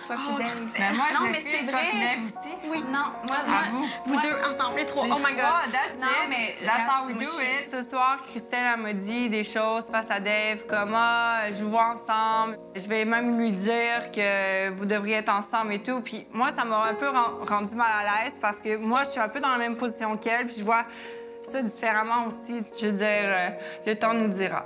Toi puis Dave. Mais moi, non, je mais le file, c'est toi vrai. puis Dave aussi. Oui, non. Moi, Vous deux ensemble, les trois. Oh my God. That's non, it. mais That's how we do it. Ce soir, Christelle, elle m'a dit des choses face à Dave, comme je vous vois ensemble. Je vais même lui dire que vous devriez être ensemble et tout. Puis moi, ça m'a un peu rendu mal à l'aise parce que moi, je suis un peu dans la même position qu'elle. Puis je vois ça différemment aussi. Je veux dire, le temps nous dira.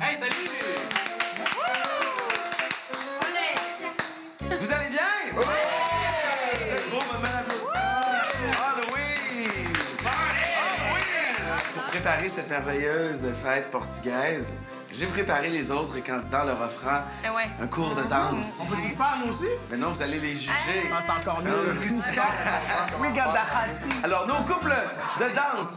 Hey, salut! Vous allez bien? Oui! Vous êtes beau, maman, applaudissement. Halloween! Halloween! Pour préparer cette merveilleuse fête portugaise, j'ai préparé les autres candidats en leur offrant un cours de danse. On peut le faire, nous aussi? Mais non, vous allez les juger. C'est encore mieux. We got the hot seat. Alors, nos couples de danse.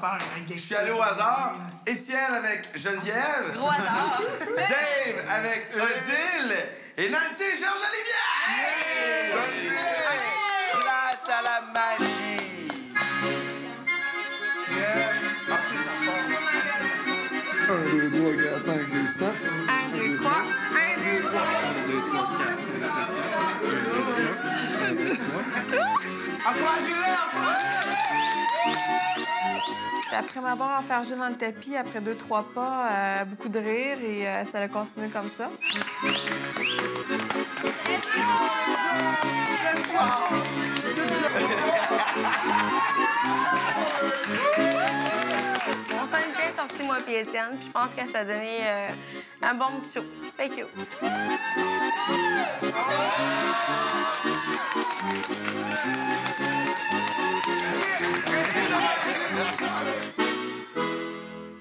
Je suis allé au hasard. Étienne avec Geneviève. Gros hasard. Dave avec Odile. Et Nancy et Georges Olivier. Place à la magie. Après, ça part. 1, 2, 3, 4, 5, 6, 7. 1, 2, 3. 1, 2, 3. 1, 2, 3, 4, 5, 6, 7. 1, 2, 3. Applaudissez-le! Après m'avoir enfergé dans le tapis, après 2-3 pas, beaucoup de rire et ça a continué comme ça. On s'en est bien sortis, moi et Étienne. Puis je pense que ça a donné un bon petit show. C'était cute.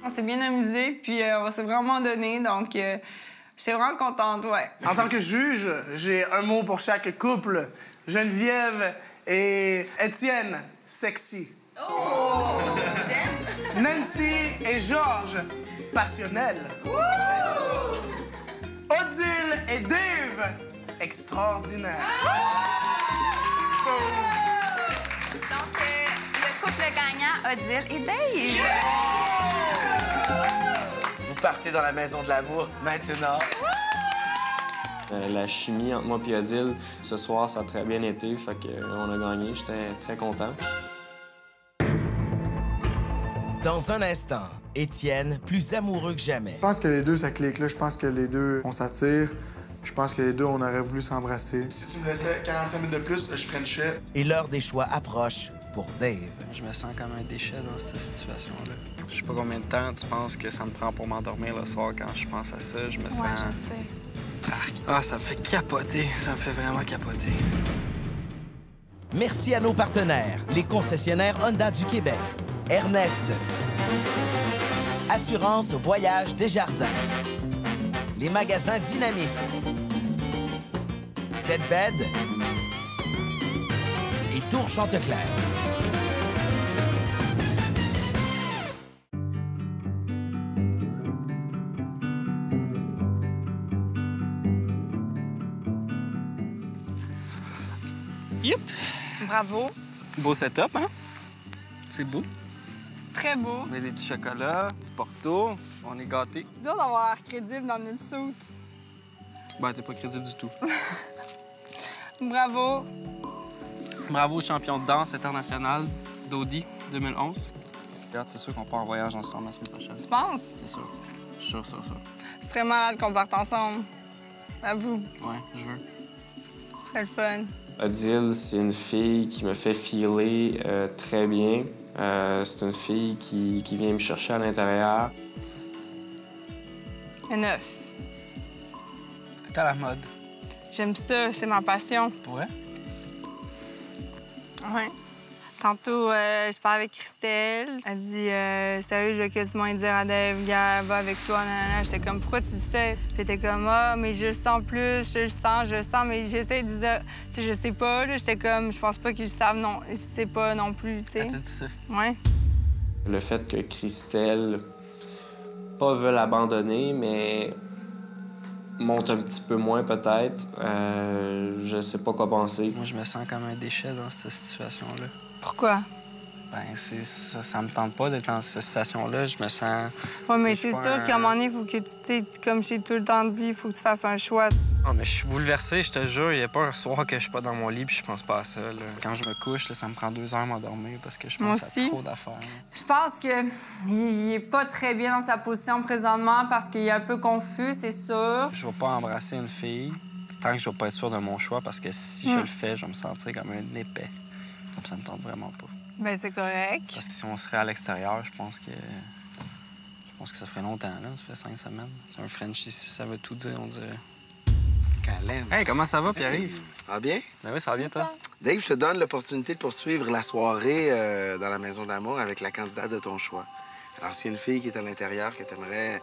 On s'est bien amusé, puis on s'est vraiment donné, donc j'étais vraiment contente, ouais. En tant que juge, j'ai un mot pour chaque couple. Geneviève et Étienne, sexy. Oh! J'aime! Nancy et Georges, passionnels. Odile et Dave, extraordinaire. Donc, le couple gagnant, Odile et Dave. Vous partez dans la maison de l'amour maintenant. La chimie entre moi et Odile, ce soir, ça a très bien été. Fait qu'on a gagné. J'étais très content. Dans un instant, Étienne, plus amoureux que jamais. Je pense que les deux, ça clique. Là. Je pense que les deux, on s'attire. Je pense que les deux, on aurait voulu s'embrasser. Si tu me laissais 45 minutes de plus, je frenchais. Et l'heure des choix approche pour Dave. Je me sens comme un déchet dans cette situation-là. Je sais pas combien de temps tu penses que ça me prend pour m'endormir le soir quand je pense à ça. Je me sens... Ouais, je sais. Ah, ça me fait capoter. Ça me fait vraiment capoter. Merci à nos partenaires, les concessionnaires Honda du Québec, Ernest, Assurance Voyage Desjardins, les magasins Dynamite, Setbed et Tour Chanteclair. Yep. Bravo. Beau setup, hein? C'est beau. Très beau. On met des petits chocolats, du Porto. On est gâtés. Dur d'avoir l'air crédible dans une soute. Ben, t'es pas crédible du tout. Bravo. Bravo, champion de danse international d'Audi 2011. Regarde, c'est sûr qu'on part en voyage ensemble la semaine prochaine. Tu penses? C'est sûr. Je suis sûr, sûr, sûr. Ce serait malade qu'on parte ensemble. Avoue. Ouais, je veux. Ce serait le fun. Odile, c'est une fille qui me fait filer très bien. C'est une fille qui vient me chercher à l'intérieur. Et 9. T'es à la mode. J'aime ça, c'est ma passion. Ouais? Ouais. Tantôt, je parlais avec Christelle. Elle dit sérieux, je vais quasiment dire à Dave, gars, va avec toi, nanana. J'étais comme, pourquoi tu dis ça? Puis elle était comme, ah, mais je le sens plus, je le sens, mais j'essaie de dire, tu sais, je sais pas, là. J'étais comme, je pense pas qu'ils le savent, non, je sais pas non plus, tu sais. Elle t'a dit ça? Ouais. Le fait que Christelle, pas veut l'abandonner, mais monte un petit peu moins peut-être, je sais pas quoi penser. Moi, je me sens comme un déchet dans cette situation-là. Pourquoi? Ben, ça me tente pas d'être dans cette situation-là. Je me sens... Ouais, mais c'est sûr qu'à un moment donné, il faut que tu sais, comme j'ai tout le temps dit, il faut que tu fasses un choix. Oh, mais je suis bouleversé, je te jure. Il n'y a pas un soir que je suis pas dans mon lit puis je pense pas à ça. Là. Quand je me couche, là, ça me prend 2 heures à m'endormir parce que je pense à trop d'affaires. Je pense qu'il est pas très bien dans sa position présentement parce qu'il est un peu confus, c'est sûr. Je vais pas embrasser une fille tant que je vais pas être sûr de mon choix parce que si je le fais, je vais me sentir comme un épais. Comme ça me tente vraiment pas. Bien, c'est correct. Parce que si on serait à l'extérieur, je pense que ça ferait longtemps, là. Ça fait 5 semaines. C'est un French, si ça veut tout dire, on dirait. Câlin. Hey, comment ça va, Pierre-Yves? Ça va bien? Ben oui, ça va bien, toi? Dave, je te donne l'opportunité de poursuivre la soirée dans la Maison de l'amour avec la candidate de ton choix. Alors, s'il y a une fille qui est à l'intérieur que tu aimerais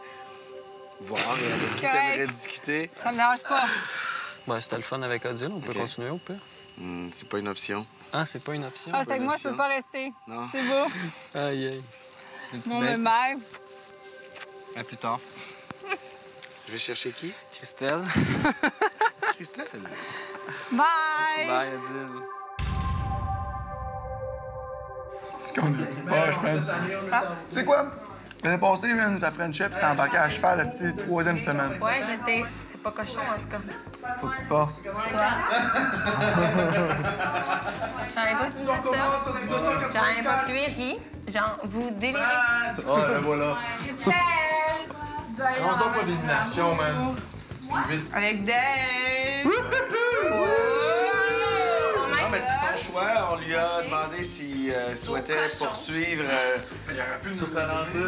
voir et avec qui tu aimerais discuter... Ça me dérange pas. Ben, c'était le fun avec Odile. On peut continuer ou pas? C'est pas une option. Ah, c'est pas une option? Ah, c'est avec moi, je peux pas rester. Non. C'est beau. Aïe, aïe. Bon, mais bye. À plus tard. Je vais chercher qui? Christelle. Christelle. Bye! Bye, Odile. C'est qu'on dit poche, man. Tu sais quoi? L'année passée, man, sa friendship, c'était embarqué à cheval, c'est 3e semaine. Ouais, je sais. C'est pas cochon, en tout cas. Faut que tu te forces. Toi? J'en ai pas dit ça. J'en ai pas plus ri. Genre, vous délirez. Oh, la voilà. On se donne pas d'élimination, man. Avec Dave! Non, mais c'est son choix. On lui a demandé s'il souhaitait poursuivre Il aurait pu nous avancer.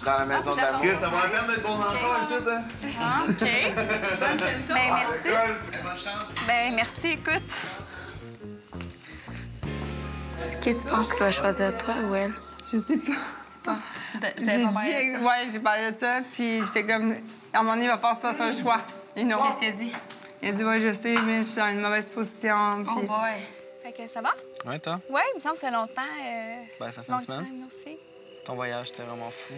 dans la Maison de l'amour. Ça va à peine d'être bon danseur ici, hein? Ah, OK. Ben, merci. Bonne chance. Ben, merci, écoute. Est-ce que tu penses qu'il va choisir toi ou elle? Je sais pas. Vous avez pas parlé de ça? Ouais, j'ai parlé de ça, puis j'étais comme... À un moment donné, il va falloir que ça soit un choix. Et non. Qu'est-ce qu'il a dit? Il a dit, ouais, je sais, mais je suis dans une mauvaise position. Oh Puis... boy. Fait que ça va? Ouais, toi? Ouais, il me semble que c'est longtemps. Ben, ça fait une semaine. Nous aussi. Ton voyage, c'était vraiment fou.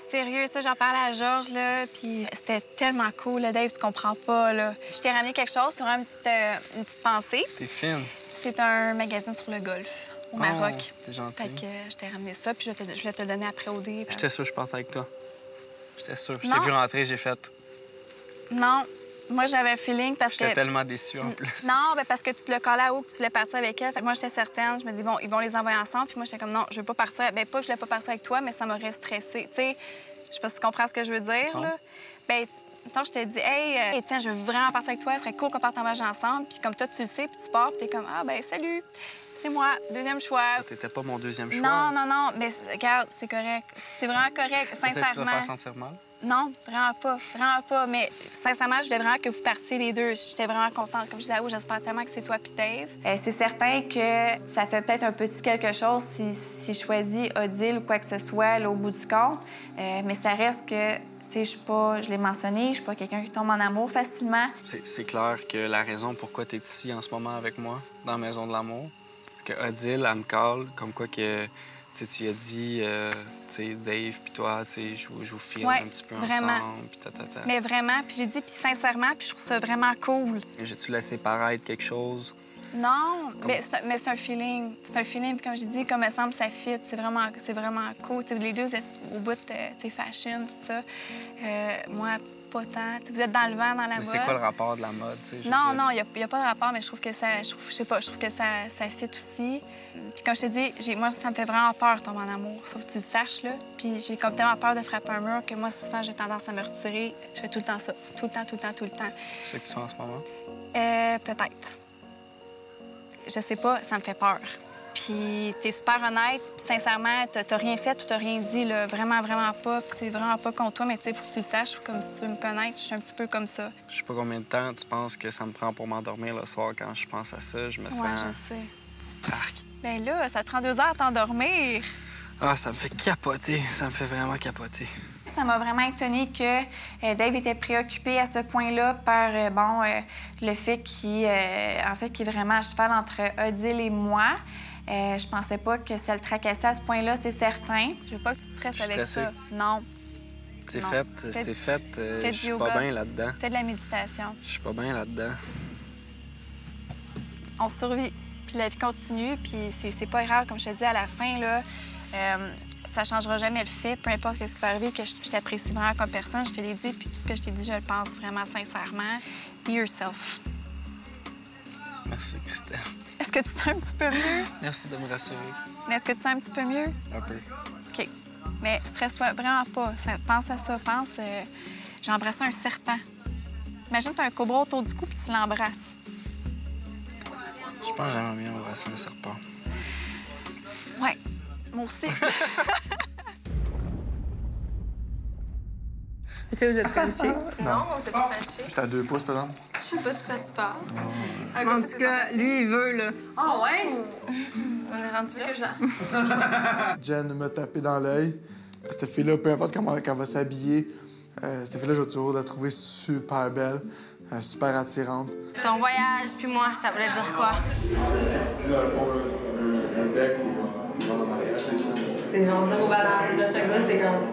Sérieux, ça, j'en parlais à Georges, là, puis c'était tellement cool, là, Dave, tu comprends pas, là. Je t'ai ramené quelque chose, c'est vraiment une petite pensée. T'es fine. C'est un magazine sur le golf au Maroc. T'es gentil. Fait que je t'ai ramené ça, puis je voulais te le donner après au dé. J'étais sûr, je pensais avec toi. J'étais sûr. Je t'ai Non. vu rentrer, j'ai fait. Non, moi, j'avais un feeling parce que... J'étais tellement déçue, en plus. Non, ben parce que tu le collais à haut que tu voulais partir avec elle. Fait que moi, j'étais certaine. Je me dis, bon, ils vont les envoyer ensemble. Puis moi, j'étais comme, non, je veux pas partir. Ben pas que je voulais pas partir avec toi, mais ça m'aurait stressée. Tu sais, je sais pas si tu comprends ce que je veux dire, Non. là. Ben, tant je t'ai dit, hey, tiens, je veux vraiment partir avec toi. Ce serait cool qu'on parte en voyage ensemble. Puis comme toi, tu le sais, puis tu pars, puis t'es comme, ah, ben, salut. C'est moi, deuxième choix. T'étais pas mon deuxième choix. Non, non, non, mais regarde, c'est correct. C'est vraiment correct, Tu vas sincèrement. faire sentir mal? Non, vraiment pas. Vraiment pas. Mais sincèrement, je voulais vraiment que vous partiez les deux. J'étais vraiment contente. Comme je disais, j'espère tellement que c'est toi puis Dave. C'est certain que ça fait peut-être un petit quelque chose si je choisis Odile ou quoi que ce soit là, au bout du compte. Mais ça reste que, tu sais, je l'ai mentionné, je suis pas quelqu'un qui tombe en amour facilement. C'est clair que la raison pourquoi tu es ici en ce moment avec moi, dans la Maison de l'amour, c'est que Odile, elle me cale comme quoi que... Tu sais, tu lui as dit, tu sais, Dave puis toi, tu sais, je vous file Ouais, un petit peu vraiment. ensemble, puis ta. Mais vraiment, puis j'ai dit, puis sincèrement, puis je trouve ça vraiment cool. J'ai-tu laissé paraître quelque chose Non, mais c'est un feeling. C'est un feeling. Puis comme j'ai dit, comme il me semble, ça fit. C'est vraiment cool. T'sais, les deux, vous êtes au bout de fashion, tout ça. Moi, pas tant. T'sais, vous êtes dans le vent, dans la mode. Mais c'est quoi le rapport de la mode? Non, il n'y a pas de rapport, mais je trouve que ça... Je trouve que ça fit aussi. Puis comme je te dis, moi, ça me fait vraiment peur, tomber en amour. Sauf que tu le saches, là. Puis j'ai comme tellement peur de frapper un mur que moi, souvent, j'ai tendance à me retirer. Je fais tout le temps ça. Tout le temps. C'est ce que tu fais en ce moment? Peut-être. Je sais pas, ça me fait peur. Puis t'es super honnête, puis sincèrement, t'as rien fait ou t'as rien dit, là. Vraiment, vraiment pas. Puis c'est vraiment pas contre toi, mais tu sais, faut que tu le saches. Comme si tu veux me connaître, je suis un petit peu comme ça. Je sais pas combien de temps tu penses que ça me prend pour m'endormir le soir quand je pense à ça. Je me sens... Ouais, je sais. Arc. Ben là, ça te prend 2 heures à t'endormir. Ah, ça me fait capoter. Ça me fait vraiment capoter. Ça m'a vraiment étonnée que Dave était préoccupé à ce point-là par le fait qu'il est vraiment à cheval entre Odile et moi. Je pensais pas que ça le tracassait à ce point-là, c'est certain. Je veux pas que tu te stresses avec ça. Non. C'est fait. Je suis pas bien là-dedans. Fais de la méditation. Je suis pas bien là-dedans. On survit. Puis la vie continue, puis c'est pas grave, comme je te dis, à la fin, là, ça changera jamais le fait, peu importe ce qui va arriver, que je t'apprécie vraiment comme personne, je te l'ai dit, puis tout ce que je t'ai dit, je le pense vraiment sincèrement. Be yourself. Merci, Christelle. Est-ce que tu te sens un petit peu mieux? Merci de me rassurer. Mais est-ce que tu te sens un petit peu mieux? Un peu. OK. Mais stresse-toi vraiment pas. Pense à ça. J'ai embrassé un serpent. Imagine, tu as un cobra autour du cou, puis tu l'embrasses. Je pense que j'aimerais bien embrasser un serpent. Ouais, moi aussi. Est-ce que vous êtes frenchés? Non, on s'est pas frenchés. J'étais à 2 pouces, par exemple. Je sais pas de quoi tu parles. En tout cas, lui, il veut, là. Ah ouais? On est rendu là. Jen m'a tapé dans l'œil. Cette fille-là, peu importe comment elle va s'habiller, cette fille-là, je vais toujours la trouver super belle, super attirante. Ton voyage, puis moi, ça voulait dire quoi? Un bec, c'est en arrière, c'est ça. C'est genre zéro balade. Tu vois, chaque gars, c'est comme...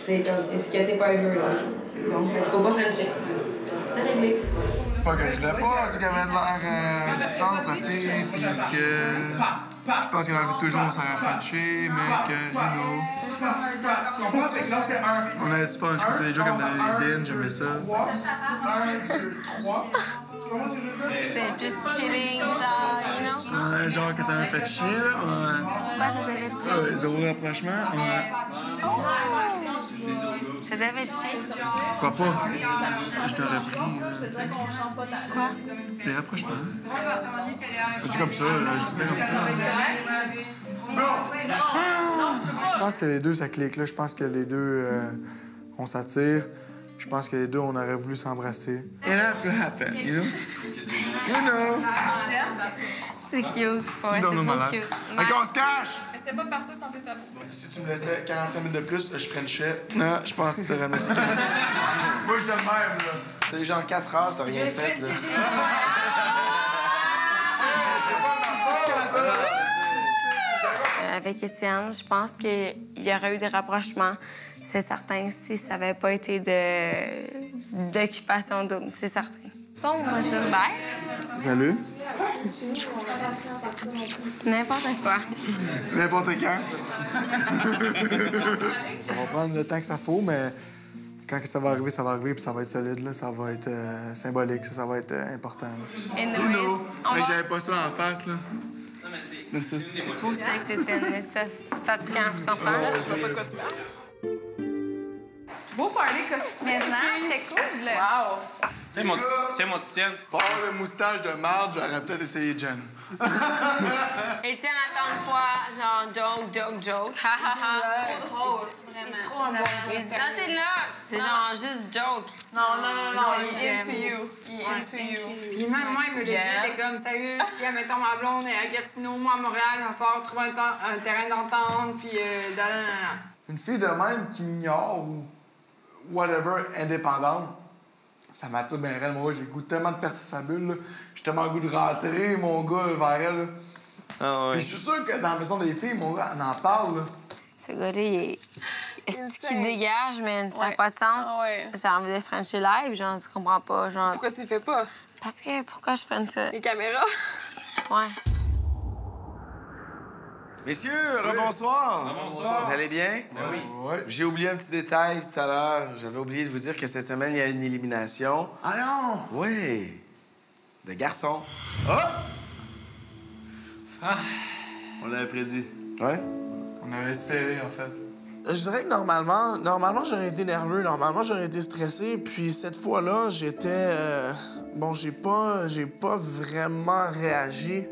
T'es comme étiqueté par eux, là. Bon, fait qu'il faut pas frencher. C'est réglé. C'est pas que je voulais pas, c'est qu'elle avait l'air distante, la fille, puis que... Je pense qu'elle avait toujours sa frenchée, mais que, you know... On avait du fun, je faisais des jeux comme dans les dînes, j'aimais ça. 1, 2, 3... C'est plus chilling, genre, you know? Ouais, genre que ça m'a fait chier, là. Pourquoi ça t'a fait chier? Zéro rapprochement, ouais. Ça devait être chier. Pourquoi pas? Je t'aurais pris. Quoi? Des rapprochements. Je dis comme ça, là, je disais comme ça. Je pense que les deux, ça clique, là. Je pense que les deux, on s'attire. Je pense que les deux, on aurait voulu s'embrasser. It have to happen, you know? You know? C'est cute. Ouais, Tu donnes nos malades. cute. OK, on se cache! Mais c'est pas parti sans tes sabots. Si tu me laissais 45 minutes de plus, je frenchais. Non, je pense que tu serais merci. Moi, je t'aime même, là. T'as genre 4 heures, t'as rien fait, là. Avec Étienne, je pense qu'il y aurait eu des rapprochements. C'est certain, si ça n'avait pas été d'occupation double, c'est certain. Bon, on va se dire bye. Salut. N'importe quoi. N'importe quand. Ça va prendre le temps que ça faut, mais quand ça va arriver, puis ça va être solide, là. Ça va être symbolique, ça va être important. Fait que j'avais pas ça en face, là. Semaine 6. C'est trop sexe, Étienne, mais ça, c'est fatigant, tu comprends? Je vois pas de quoi tu parles. Beau parler costumé. Mais non, c'était cool. Wow! C'est mon Titienne. Pour avoir le moustache de marde, j'aurais peut-être essayé Jen. Étienne, attends une fois, genre joke. Ha ha ha. Trop drôle. Vraiment. Notez là, c'est genre juste joke. Non, il est into you. Il est into you. Puis même moi, il me le dit, il est comme, sérieux, si, admettons, ma blonde est à Gatineau, moi à Montréal, il va falloir trouver un terrain d'entente, puis Une fille de même qui m'ignore ou whatever, indépendante, ça m'attire bien réel. Moi, j'ai le goût tellement de percer sa bulle, là. J'ai tellement le goût de rentrer, mon gars, vers elle, là. Ah ouais. Puis je suis sûr que dans la maison des filles, mon gars, on en parle, là. Ce gars-là, il est... Est-ce qu'il dégage, mais ça n'a pas de sens. Ah ouais. J'ai envie de frencher live, genre, tu comprends pas, genre... Pourquoi tu le fais pas? Parce que, pourquoi je fais ça? Les caméras? Ouais. Messieurs, rebonsoir. Bonsoir. Vous allez bien? Ben oui. Ouais. J'ai oublié un petit détail tout à l'heure. J'avais oublié de vous dire que cette semaine, il y a une élimination. Ah non? Oui. De garçons. Ah! On l'avait prédit. Ouais? On avait espéré, en fait. Je dirais que normalement j'aurais été nerveux, normalement j'aurais été stressé, puis cette fois-là, j'étais... Bon, j'ai pas vraiment réagi.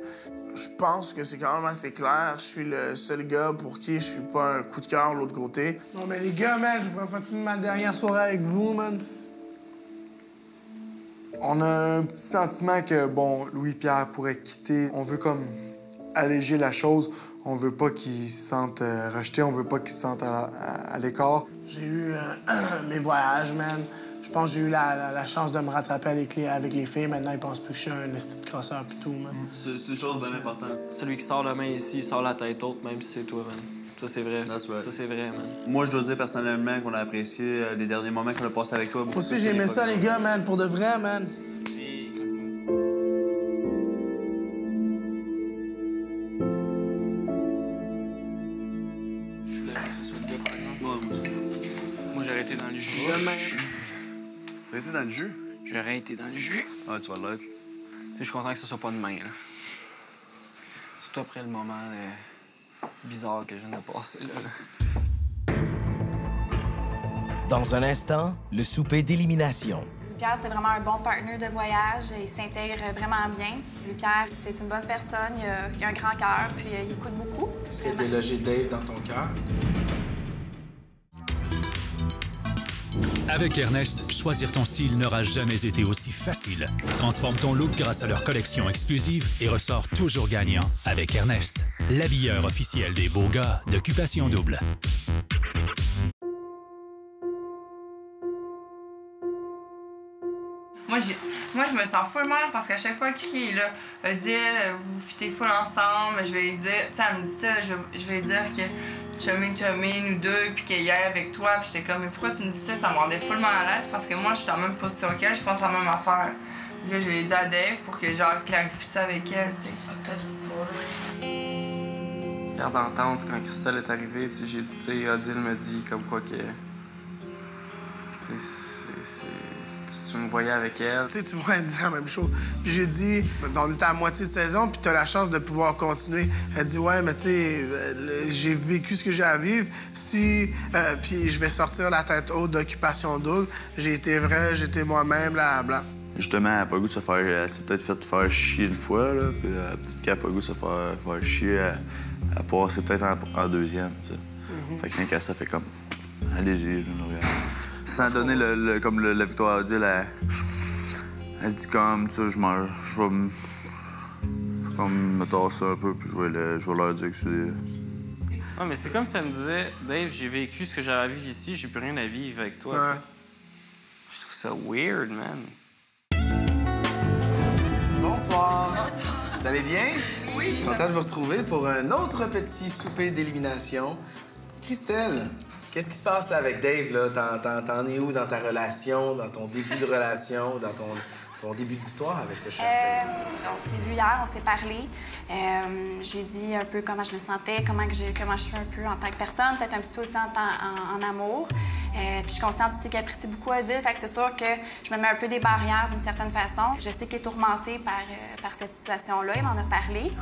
Je pense que c'est quand même assez clair. Je suis le seul gars pour qui je suis pas un coup de cœur de l'autre côté. Non, mais les gars, man, je pourrais faire toute ma dernière soirée avec vous, man. On a un petit sentiment que, bon, Louis-Pierre pourrait quitter. On veut comme alléger la chose. On veut pas qu'il se sente rejeté, on veut pas qu'il se sente à l'écart. J'ai eu mes voyages, man. Je pense que j'ai eu la chance de me rattraper avec les filles. Maintenant, ils pensent plus que je suis un esti de crosseur pis tout, man. C'est une chose bien importante. Celui qui sort la main ici, sort la tête haute, même si c'est toi, man. Ça, c'est vrai. Ça, c'est vrai, man. Moi, je dois dire personnellement qu'on a apprécié les derniers moments qu'on a passés avec toi. Moi aussi, j'ai aimé ça, les gars, man. Pour de vrai, man. J'aurais été dans le jus. T'aurais été dans le jus? J'aurais été dans le jus. Ah, tu vas l'être. Tu sais, je suis content que ce soit pas demain, là. Surtout après le moment bizarre que je viens de passer, là. Dans un instant, le souper d'élimination. Pierre, c'est vraiment un bon partenaire de voyage. Il s'intègre vraiment bien. Pierre, c'est une bonne personne. Il a un grand cœur, puis il écoute beaucoup. Est-ce qu'il a délogé Dave dans ton cœur? Avec Ernest, choisir ton style n'aura jamais été aussi facile. Transforme ton look grâce à leur collection exclusive et ressors toujours gagnant avec Ernest, l'habilleur officiel des beaux gars d'Occupation Double. Moi, je me sens full mal parce qu'à chaque fois qu'il est là, Odile, vous fitez full ensemble, je vais lui dire, tu sais, elle me dit ça, je vais lui dire que chummy, nous deux, puis qu'il y aille avec toi, puis j'étais comme, mais pourquoi tu me dis ça? Ça me rendait full mal à l'aise parce que moi, je suis en même position qu'elle, je pense à la même affaire. Puis là, je l'ai dit à Dave pour que, genre, clarifie ça avec elle, tu sais. C'est fucked up, cette histoire-là. Hier d'entente, quand Christelle est arrivée, tu sais, j'ai dit, tu sais, Odile me dit comme quoi que. Tu sais, tu me voyais avec elle. Tu sais, tu pourrais dire la même chose. Puis j'ai dit, on était à moitié de saison, puis t'as la chance de pouvoir continuer. Elle dit, ouais, mais tu sais, j'ai vécu ce que j'ai à vivre. Si, puis je vais sortir la tête haute d'Occupation Double. J'ai été vrai, j'étais moi-même, blablabla. Justement, elle n'a pas le goût de se faire... Elle s'est peut-être fait faire chier une fois, là. Puis peut-être qu'elle n'a pas le goût de se faire chier. Elle passer peut-être en deuxième, tu sais. Fait que rien qu'à ça, fait comme... Allez-y, là, regarde. Sans donner la victoire à Odile, elle se dit comme, tu sais, je vais me tasser un peu, puis je vais leur dire que c'est... Ah, mais c'est comme si elle me disait, Dave, j'ai vécu ce que j'avais à vivre ici, j'ai plus rien à vivre avec toi, ouais. Je trouve ça weird, man. Bonsoir. Bonsoir. Vous allez bien? Oui. Content de vous retrouver pour un autre petit souper d'élimination. Christelle, qu'est-ce qui se passe là avec Dave, là? T'en es où dans ta relation, dans ton début de relation, dans ton début d'histoire avec ce cher Dave? On s'est vu hier, on s'est parlé. J'ai dit un peu comment je me sentais, comment je suis un peu en tant que personne, peut-être un petit peu aussi en amour. Puis je suis consciente aussi qu'il apprécie beaucoup Odile, fait que c'est sûr que je me mets un peu des barrières d'une certaine façon. Je sais qu'il est tourmenté par cette situation-là, il m'en a parlé.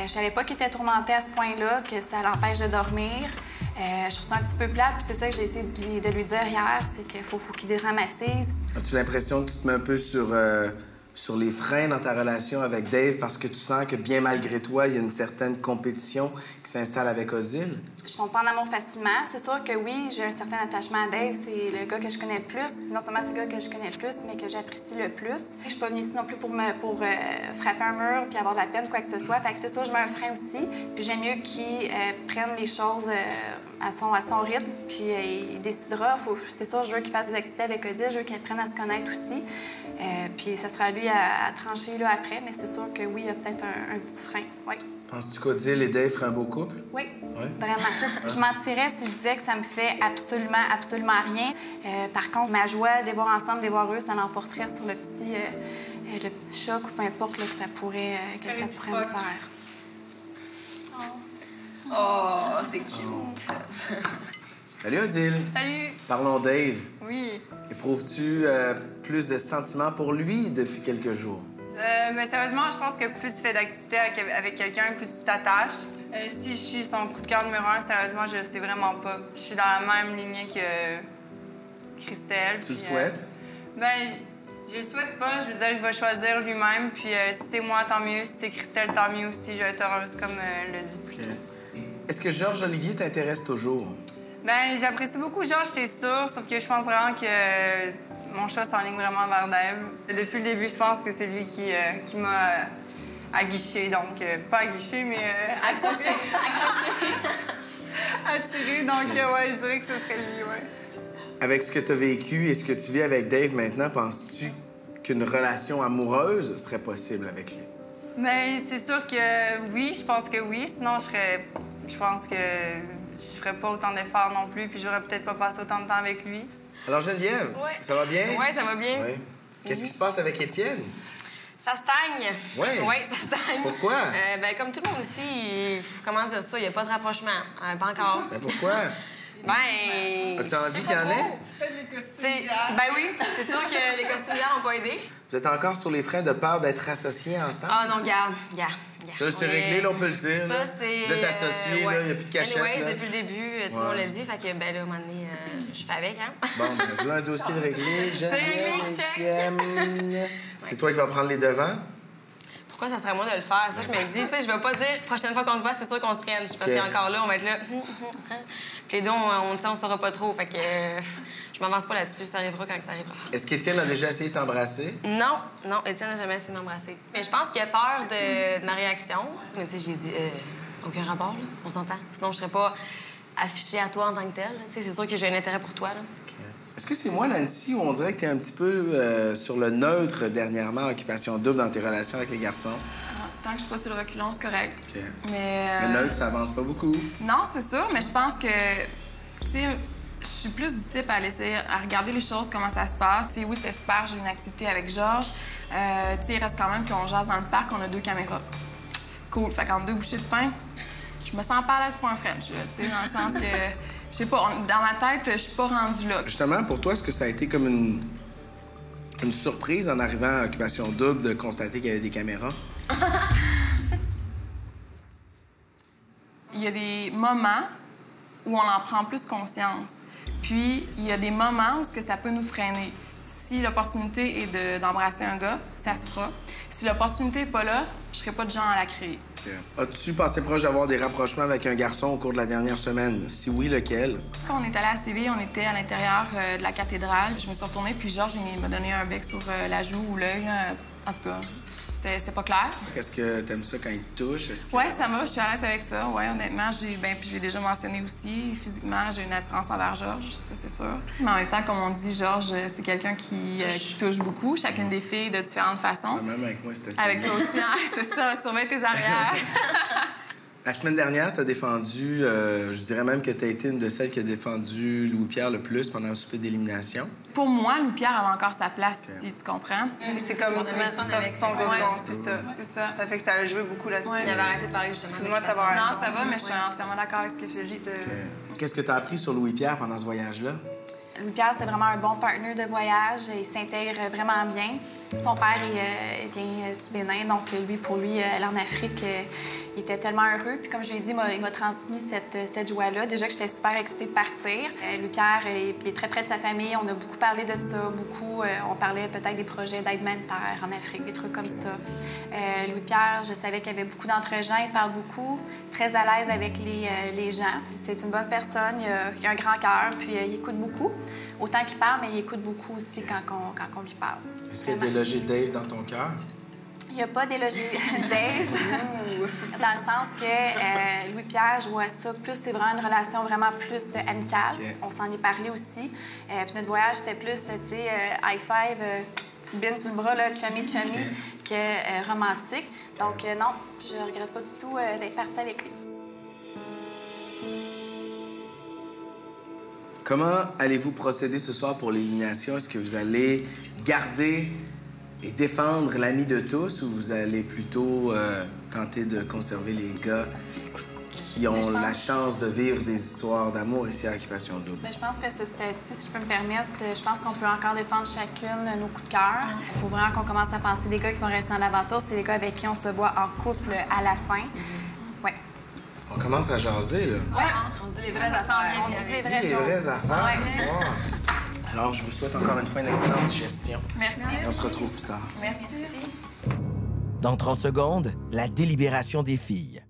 Je savais pas qu'il était tourmenté à ce point-là, que ça l'empêche de dormir. Je trouve ça un petit peu plate, puis c'est ça que j'ai essayé de lui dire hier, c'est qu'il faut qu'il dédramatise. As-tu l'impression que tu te mets un peu sur les freins dans ta relation avec Dave parce que tu sens que bien malgré toi, il y a une certaine compétition qui s'installe avec Odile? Je tombe pas en amour facilement. C'est sûr que oui, j'ai un certain attachement à Dave. C'est le gars que je connais le plus. Non seulement c'est le gars que je connais le plus, mais que j'apprécie le plus. Je suis pas venue ici non plus pour frapper un mur puis avoir de la peine, quoi que ce soit. Fait que c'est sûr, je mets un frein aussi. Puis j'aime mieux qu'il prenne les choses à son rythme, puis il décidera. C'est sûr, je veux qu'il fasse des activités avec Odile, je veux qu'il apprenne à se connaître aussi. Puis ça sera à lui à trancher là après, mais c'est sûr que oui, il y a peut-être un petit frein, oui. Penses-tu qu'Odile et Dave feraient un beau couple? Oui, vraiment. Je mentirais si je disais que ça me fait absolument rien. Par contre, ma joie de les voir ensemble, de les voir eux, ça l'emporterait sur le petit le petit choc ou peu importe là, que ça pourrait, me faire. Oh, c'est cute. Salut, Odile. Salut. Parlons Dave. Oui. Éprouves-tu plus de sentiments pour lui depuis quelques jours? Mais sérieusement, je pense que plus tu fais d'activités avec quelqu'un, plus tu t'attaches. Si je suis son coup de cœur numéro 1, sérieusement, je le sais vraiment pas. Je suis dans la même lignée que Christelle. Tu le souhaites? Ben, je le souhaite pas. Je veux dire, il va choisir lui-même. Puis si c'est moi, tant mieux. Si c'est Christelle, tant mieux aussi. Je vais être heureuse, comme le dit. Okay. Est-ce que Georges Olivier t'intéresse toujours? Ben, j'apprécie beaucoup Georges, c'est sûr. Sauf que je pense vraiment que mon chat s'enligne vraiment vers Dave. Depuis le début, je pense que c'est lui qui m'a aguiché. Donc, pas aguiché, mais accroché. Attiré. Donc, ouais, je dirais que ce serait lui, ouais. Avec ce que tu as vécu et ce que tu vis avec Dave maintenant, penses-tu qu'une relation amoureuse serait possible avec lui? Bien, c'est sûr que oui, je pense que oui. Sinon, je pense que je ferais pas autant d'efforts non plus, puis j'aurais peut-être pas passé autant de temps avec lui. Alors, Geneviève, ça va bien? Oui, ça va bien. Oui. Qu'est-ce qui se passe avec Étienne? Ça stagne. Oui? Oui, ça stagne. Pourquoi? Ben, comme tout le monde ici, comment dire ça, il n'y a pas de rapprochement. Pas encore. Ben, pourquoi? Ben... As-tu envie qu'il y en ait? Ben oui, c'est sûr que les costumières n'ont pas aidé. Vous êtes encore sur les frais de peur d'être associés ensemble? Ah non, garde. Ça, c'est réglé, là, on peut le dire. Ça, c'est... Vous êtes associés, là, il n'y a plus de cachette. Anyways, là. depuis le début, tout le monde l'a dit. Fait que, ben là, à un moment donné, je fais avec, hein? Bon, ben, voilà un dossier de réglé. Geneviève, Étienne. C'est toi qui vas prendre les devants? Pourquoi ça serait à moi de le faire? Ça, je me dis, tu sais, je vais pas dire, prochaine fois qu'on se voit, c'est sûr qu'on se prenne. Parce qu'encore là, on va être là. Puis les deux, on saura pas trop. Fait que je m'avance pas là-dessus. Ça arrivera quand ça arrivera. Est-ce qu'Étienne a déjà essayé de t'embrasser? Non, Étienne n'a jamais essayé de m'embrasser. Mais je pense qu'il a peur de ma réaction. Mais tu sais, j'ai dit, aucun rapport, là. On s'entend. Sinon, je serais pas affichée à toi en tant que telle. Tu sais, c'est sûr que j'ai un intérêt pour toi, là. Est-ce que c'est moi, Nancy, où on dirait que t'es un petit peu sur le neutre dernièrement, occupation double dans tes relations avec les garçons? Tant que je suis pas sur le reculon, c'est correct. OK. Mais le neutre, ça avance pas beaucoup. Non, c'est sûr, mais je pense que, tu sais, je suis plus du type à laisser, à regarder les choses, comment ça se passe. Tu sais, oui, c'était super, j'ai une activité avec Georges. Tu sais, il reste quand même qu'on jase dans le parc, on a 2 caméras. Cool. Fait qu'en 2 bouchées de pain, je me sens pas à l'aise pour un French, là, tu sais, dans le sens que... Je sais pas, dans ma tête, je suis pas rendue là. Justement, pour toi, est-ce que ça a été comme une surprise en arrivant à Occupation Double de constater qu'il y avait des caméras? Il y a des moments où on en prend plus conscience. Puis, il y a des moments où ça peut nous freiner. Si l'opportunité est d'embrasser un gars, ça se fera. Si l'opportunité n'est pas là, je serai pas de genre à la créer. As-tu passé proche d'avoir des rapprochements avec un garçon au cours de la dernière semaine? Si oui, lequel? Quand on est allé à CV, on était à l'intérieur de la cathédrale. Je me suis retournée, puis Georges il m'a donné un bec sur la joue ou l'œil. En tout cas, c'était pas clair. Est-ce que t'aimes ça quand il te touche? Oui, ça va. Je suis à l'aise avec ça. Oui, honnêtement, puis je l'ai déjà mentionné aussi. Physiquement, j'ai une attirance envers Georges, ça, c'est sûr. Mais en même temps, comme on dit, Georges, c'est quelqu'un qui touche beaucoup, chacune des filles de différentes façons. Même avec moi, c'était ça. Avec toi aussi, hein? C'est ça, surveille tes arrières. La semaine dernière, tu as défendu, je dirais même que tu as été une de celles qui a défendu Louis-Pierre le plus pendant le souper d'élimination. Pour moi, Louis-Pierre avait encore sa place, si tu comprends. C'est comme on avait avec son c'est ça. Ça fait que ça a joué beaucoup là-dessus. Il avait arrêté de parler justement. Excuse-moi de t'avoir... Non, ça va, mais je suis entièrement d'accord avec ce que tu dis. Qu'est-ce que tu as appris sur Louis-Pierre pendant ce voyage-là? Louis-Pierre, c'est vraiment un bon partenaire de voyage. Il s'intègre vraiment bien. Son père, il vient du Bénin, donc pour lui, aller en Afrique, il était tellement heureux. Puis comme je l'ai dit, il m'a transmis cette joie-là. Déjà que j'étais super excitée de partir. Louis-Pierre, il est très près de sa famille. On a beaucoup parlé de ça, beaucoup. On parlait peut-être des projets d'aide humanitaire en Afrique, des trucs comme ça. Louis-Pierre, je savais qu'il y avait beaucoup d'entre-gens. Il parle beaucoup, très à l'aise avec les gens. C'est une bonne personne. Il a un grand cœur, puis il écoute beaucoup. Autant qu'il parle, mais il écoute beaucoup aussi quand on lui parle. Est-ce qu'il y a délogé Dave dans ton cœur? Il n'y a pas délogé Dave, dans le sens que Louis-Pierre, je vois ça plus, c'est vraiment une relation vraiment plus amicale. Okay. On s'en est parlé aussi. Puis notre voyage, c'était plus, tu sais, high five, petite bine sur le bras, là, chummy, que romantique. Donc non, je regrette pas du tout d'être partie avec lui. Comment allez-vous procéder ce soir pour l'élimination? Est-ce que vous allez garder et défendre l'ami de tous ou vous allez plutôt tenter de conserver les gars qui ont la chance de vivre des histoires d'amour ici à Occupation Double? Bien, je pense que ce stade-ci, si je peux me permettre, je pense qu'on peut encore défendre chacune nos coups de cœur. Il faut vraiment qu'on commence à penser des gars qui vont rester dans l'aventure. C'est les gars avec qui on se voit en couple à la fin. Ouais. On commence à jaser, là. Ouais. On se dit les vraies affaires. On se dit les vraies affaires ce soir. Alors, je vous souhaite encore une fois une excellente digestion. Merci. Et on se retrouve plus tard. Merci. Dans 30 secondes, la délibération des filles.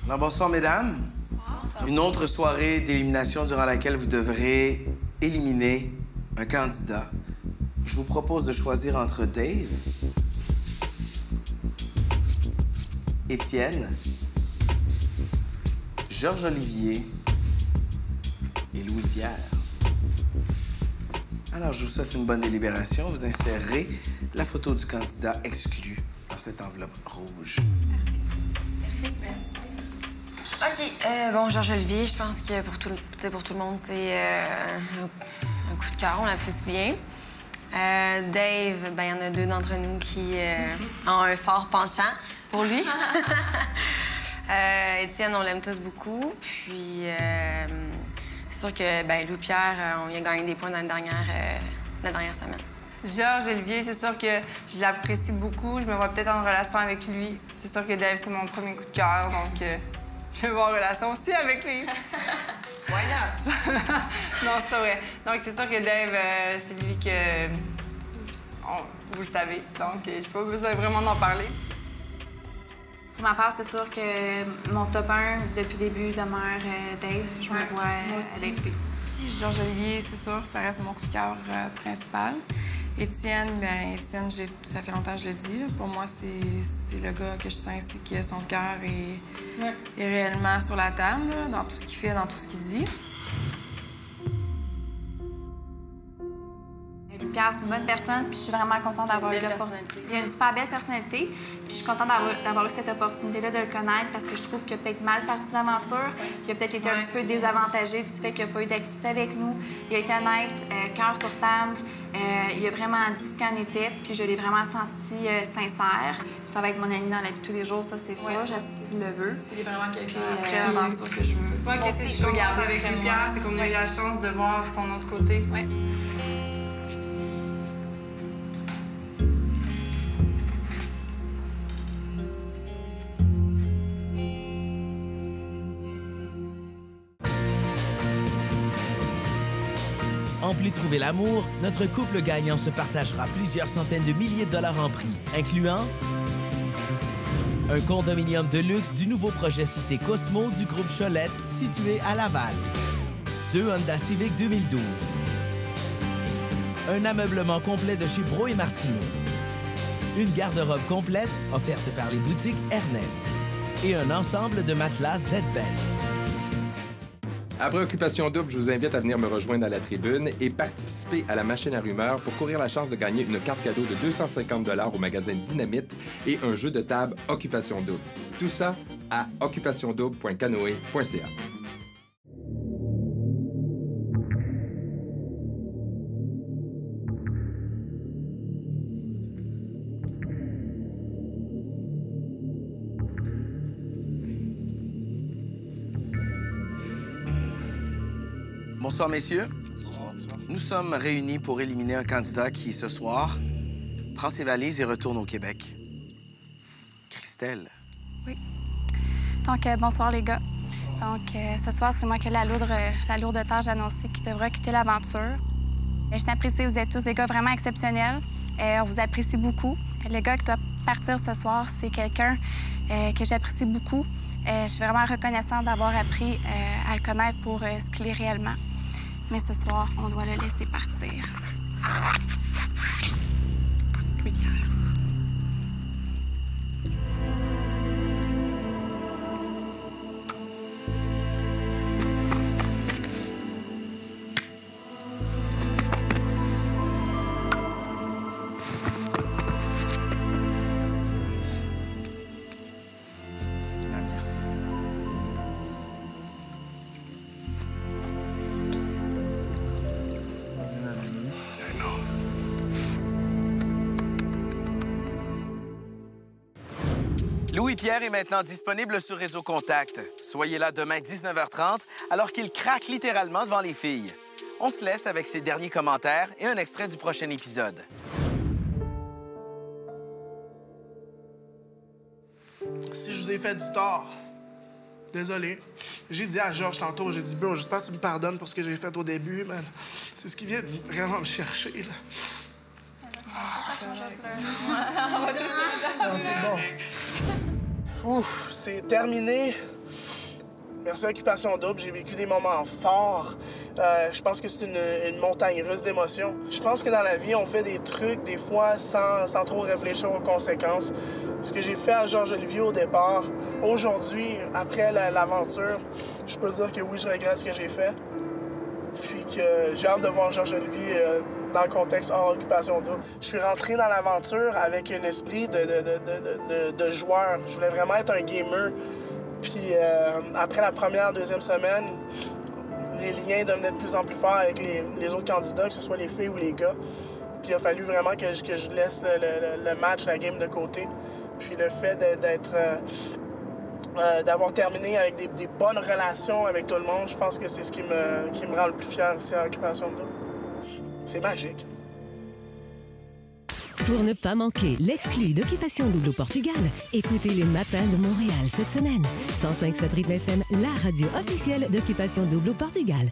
Alors, bonsoir, mesdames. Bonsoir. Une autre soirée d'élimination durant laquelle vous devrez éliminer un candidat. Je vous propose de choisir entre Dave, Étienne, Georges-Olivier et Louis-Pierre. Alors, je vous souhaite une bonne délibération. Vous insérerez la photo du candidat exclu dans cette enveloppe rouge. Merci. OK. Bon, Georges-Olivier, je pense que pour tout le monde, c'est un coup de cœur. On l'apprécie bien. Dave, ben, il y en a deux d'entre nous qui ont un fort penchant pour lui. Étienne, on l'aime tous beaucoup. Puis, c'est sûr que ben, Louis-Pierre, on y a gagné des points dans la dernière semaine. Georges-Olivier, c'est sûr que je l'apprécie beaucoup. Je me vois peut-être en relation avec lui. C'est sûr que Dave, c'est mon premier coup de cœur, donc je vais avoir en relation aussi avec lui. Why not? Non, c'est pas vrai. Donc, c'est sûr que Dave, c'est lui que... vous le savez, donc j'ai pas besoin vraiment d'en parler. Pour ma part, c'est sûr que mon top 1 depuis le début demeure Dave. Je me vois avec lui. Georges-Olivier, c'est sûr, ça reste mon coup de cœur principal. Étienne, bien, Étienne, ça fait longtemps que je le dis. Pour moi, c'est le gars que je sens ici qui a son cœur est réellement sur la table, là, dans tout ce qu'il fait, dans tout ce qu'il dit. Pierre, c'est une bonne personne, puis je suis vraiment contente d'avoir eu l'opportunité. Il a une super belle personnalité, puis je suis contente d'avoir eu cette opportunité-là de le connaître parce que je trouve qu'il a peut-être mal parti l'aventure, qu'il a peut-être été un petit peu désavantagé du fait qu'il n'a pas eu d'activité avec nous. Il a été honnête, cœur sur table, il a vraiment dit ce qu'en était, puis je l'ai vraiment senti sincère. Ça va être mon ami dans la vie de tous les jours, ça c'est sûr, j'assume qu'il le veut. C'est vraiment quelqu'un après l'aventure que je veux. Moi, qu'est-ce que je peux garder avec Louis-Pierre, c'est qu'on a eu la chance de voir son autre côté. Ouais. En plus de trouver l'amour, notre couple gagnant se partagera plusieurs centaines de milliers de dollars en prix, incluant un condominium de luxe du nouveau projet Cité Cosmo du groupe Cholette, situé à Laval, 2 Honda Civic 2012, un ameublement complet de chez Bro et Martineau, une garde-robe complète offerte par les boutiques Ernest et un ensemble de matelas Z-Bank. Après Occupation Double, je vous invite à venir me rejoindre à la tribune et participer à la machine à rumeurs pour courir la chance de gagner une carte cadeau de 250 $ au magasin Dynamite et un jeu de table Occupation Double. Tout ça à occupationdouble.canoe.ca. Bonsoir, messieurs. Nous sommes réunis pour éliminer un candidat qui, ce soir, prend ses valises et retourne au Québec. Christelle. Oui. Donc, bonsoir, les gars. Donc, ce soir, c'est moi qui ai la lourde tâche annoncée qui devra quitter l'aventure. Je tiens à préciser, vous êtes tous des gars vraiment exceptionnels. On vous apprécie beaucoup. Le gars qui doit partir ce soir, c'est quelqu'un que j'apprécie beaucoup. Je suis vraiment reconnaissante d'avoir appris à le connaître pour ce qu'il est réellement. Mais ce soir, on doit le laisser partir. Louis-Pierre. Louis-Pierre est maintenant disponible sur Réseau Contact. Soyez là demain 19h30 alors qu'il craque littéralement devant les filles. On se laisse avec ses derniers commentaires et un extrait du prochain épisode. Si je vous ai fait du tort, désolé. J'ai dit à Georges tantôt, j'ai dit, bro, j'espère que tu me pardonnes pour ce que j'ai fait au début, man. C'est ce qui vient vraiment me chercher, là. C'est bon. Ouf, c'est terminé. Merci à Occupation Double, j'ai vécu des moments forts. Je pense que c'est une montagne russe d'émotions. Je pense que dans la vie, on fait des trucs, des fois, sans trop réfléchir aux conséquences. Ce que j'ai fait à Georges-Olivier au départ, aujourd'hui, après l'aventure, je peux dire que oui, je regrette ce que j'ai fait. Puis que j'ai hâte de voir Georges-Olivier dans le contexte hors Occupation Double. Je suis rentré dans l'aventure avec un esprit de joueur. Je voulais vraiment être un gamer. Puis après la première, deuxième semaine, les liens devenaient de plus en plus forts avec les autres candidats, que ce soit les filles ou les gars. Puis il a fallu vraiment que je laisse le match, la game de côté. Puis le fait d'avoir terminé avec des bonnes relations avec tout le monde, je pense que c'est ce qui me rend le plus fier ici à Occupation Double. C'est magique. Pour ne pas manquer l'exclu d'Occupation Double au Portugal, écoutez les matins de Montréal cette semaine. 105.7 Rythme FM, la radio officielle d'Occupation Double au Portugal.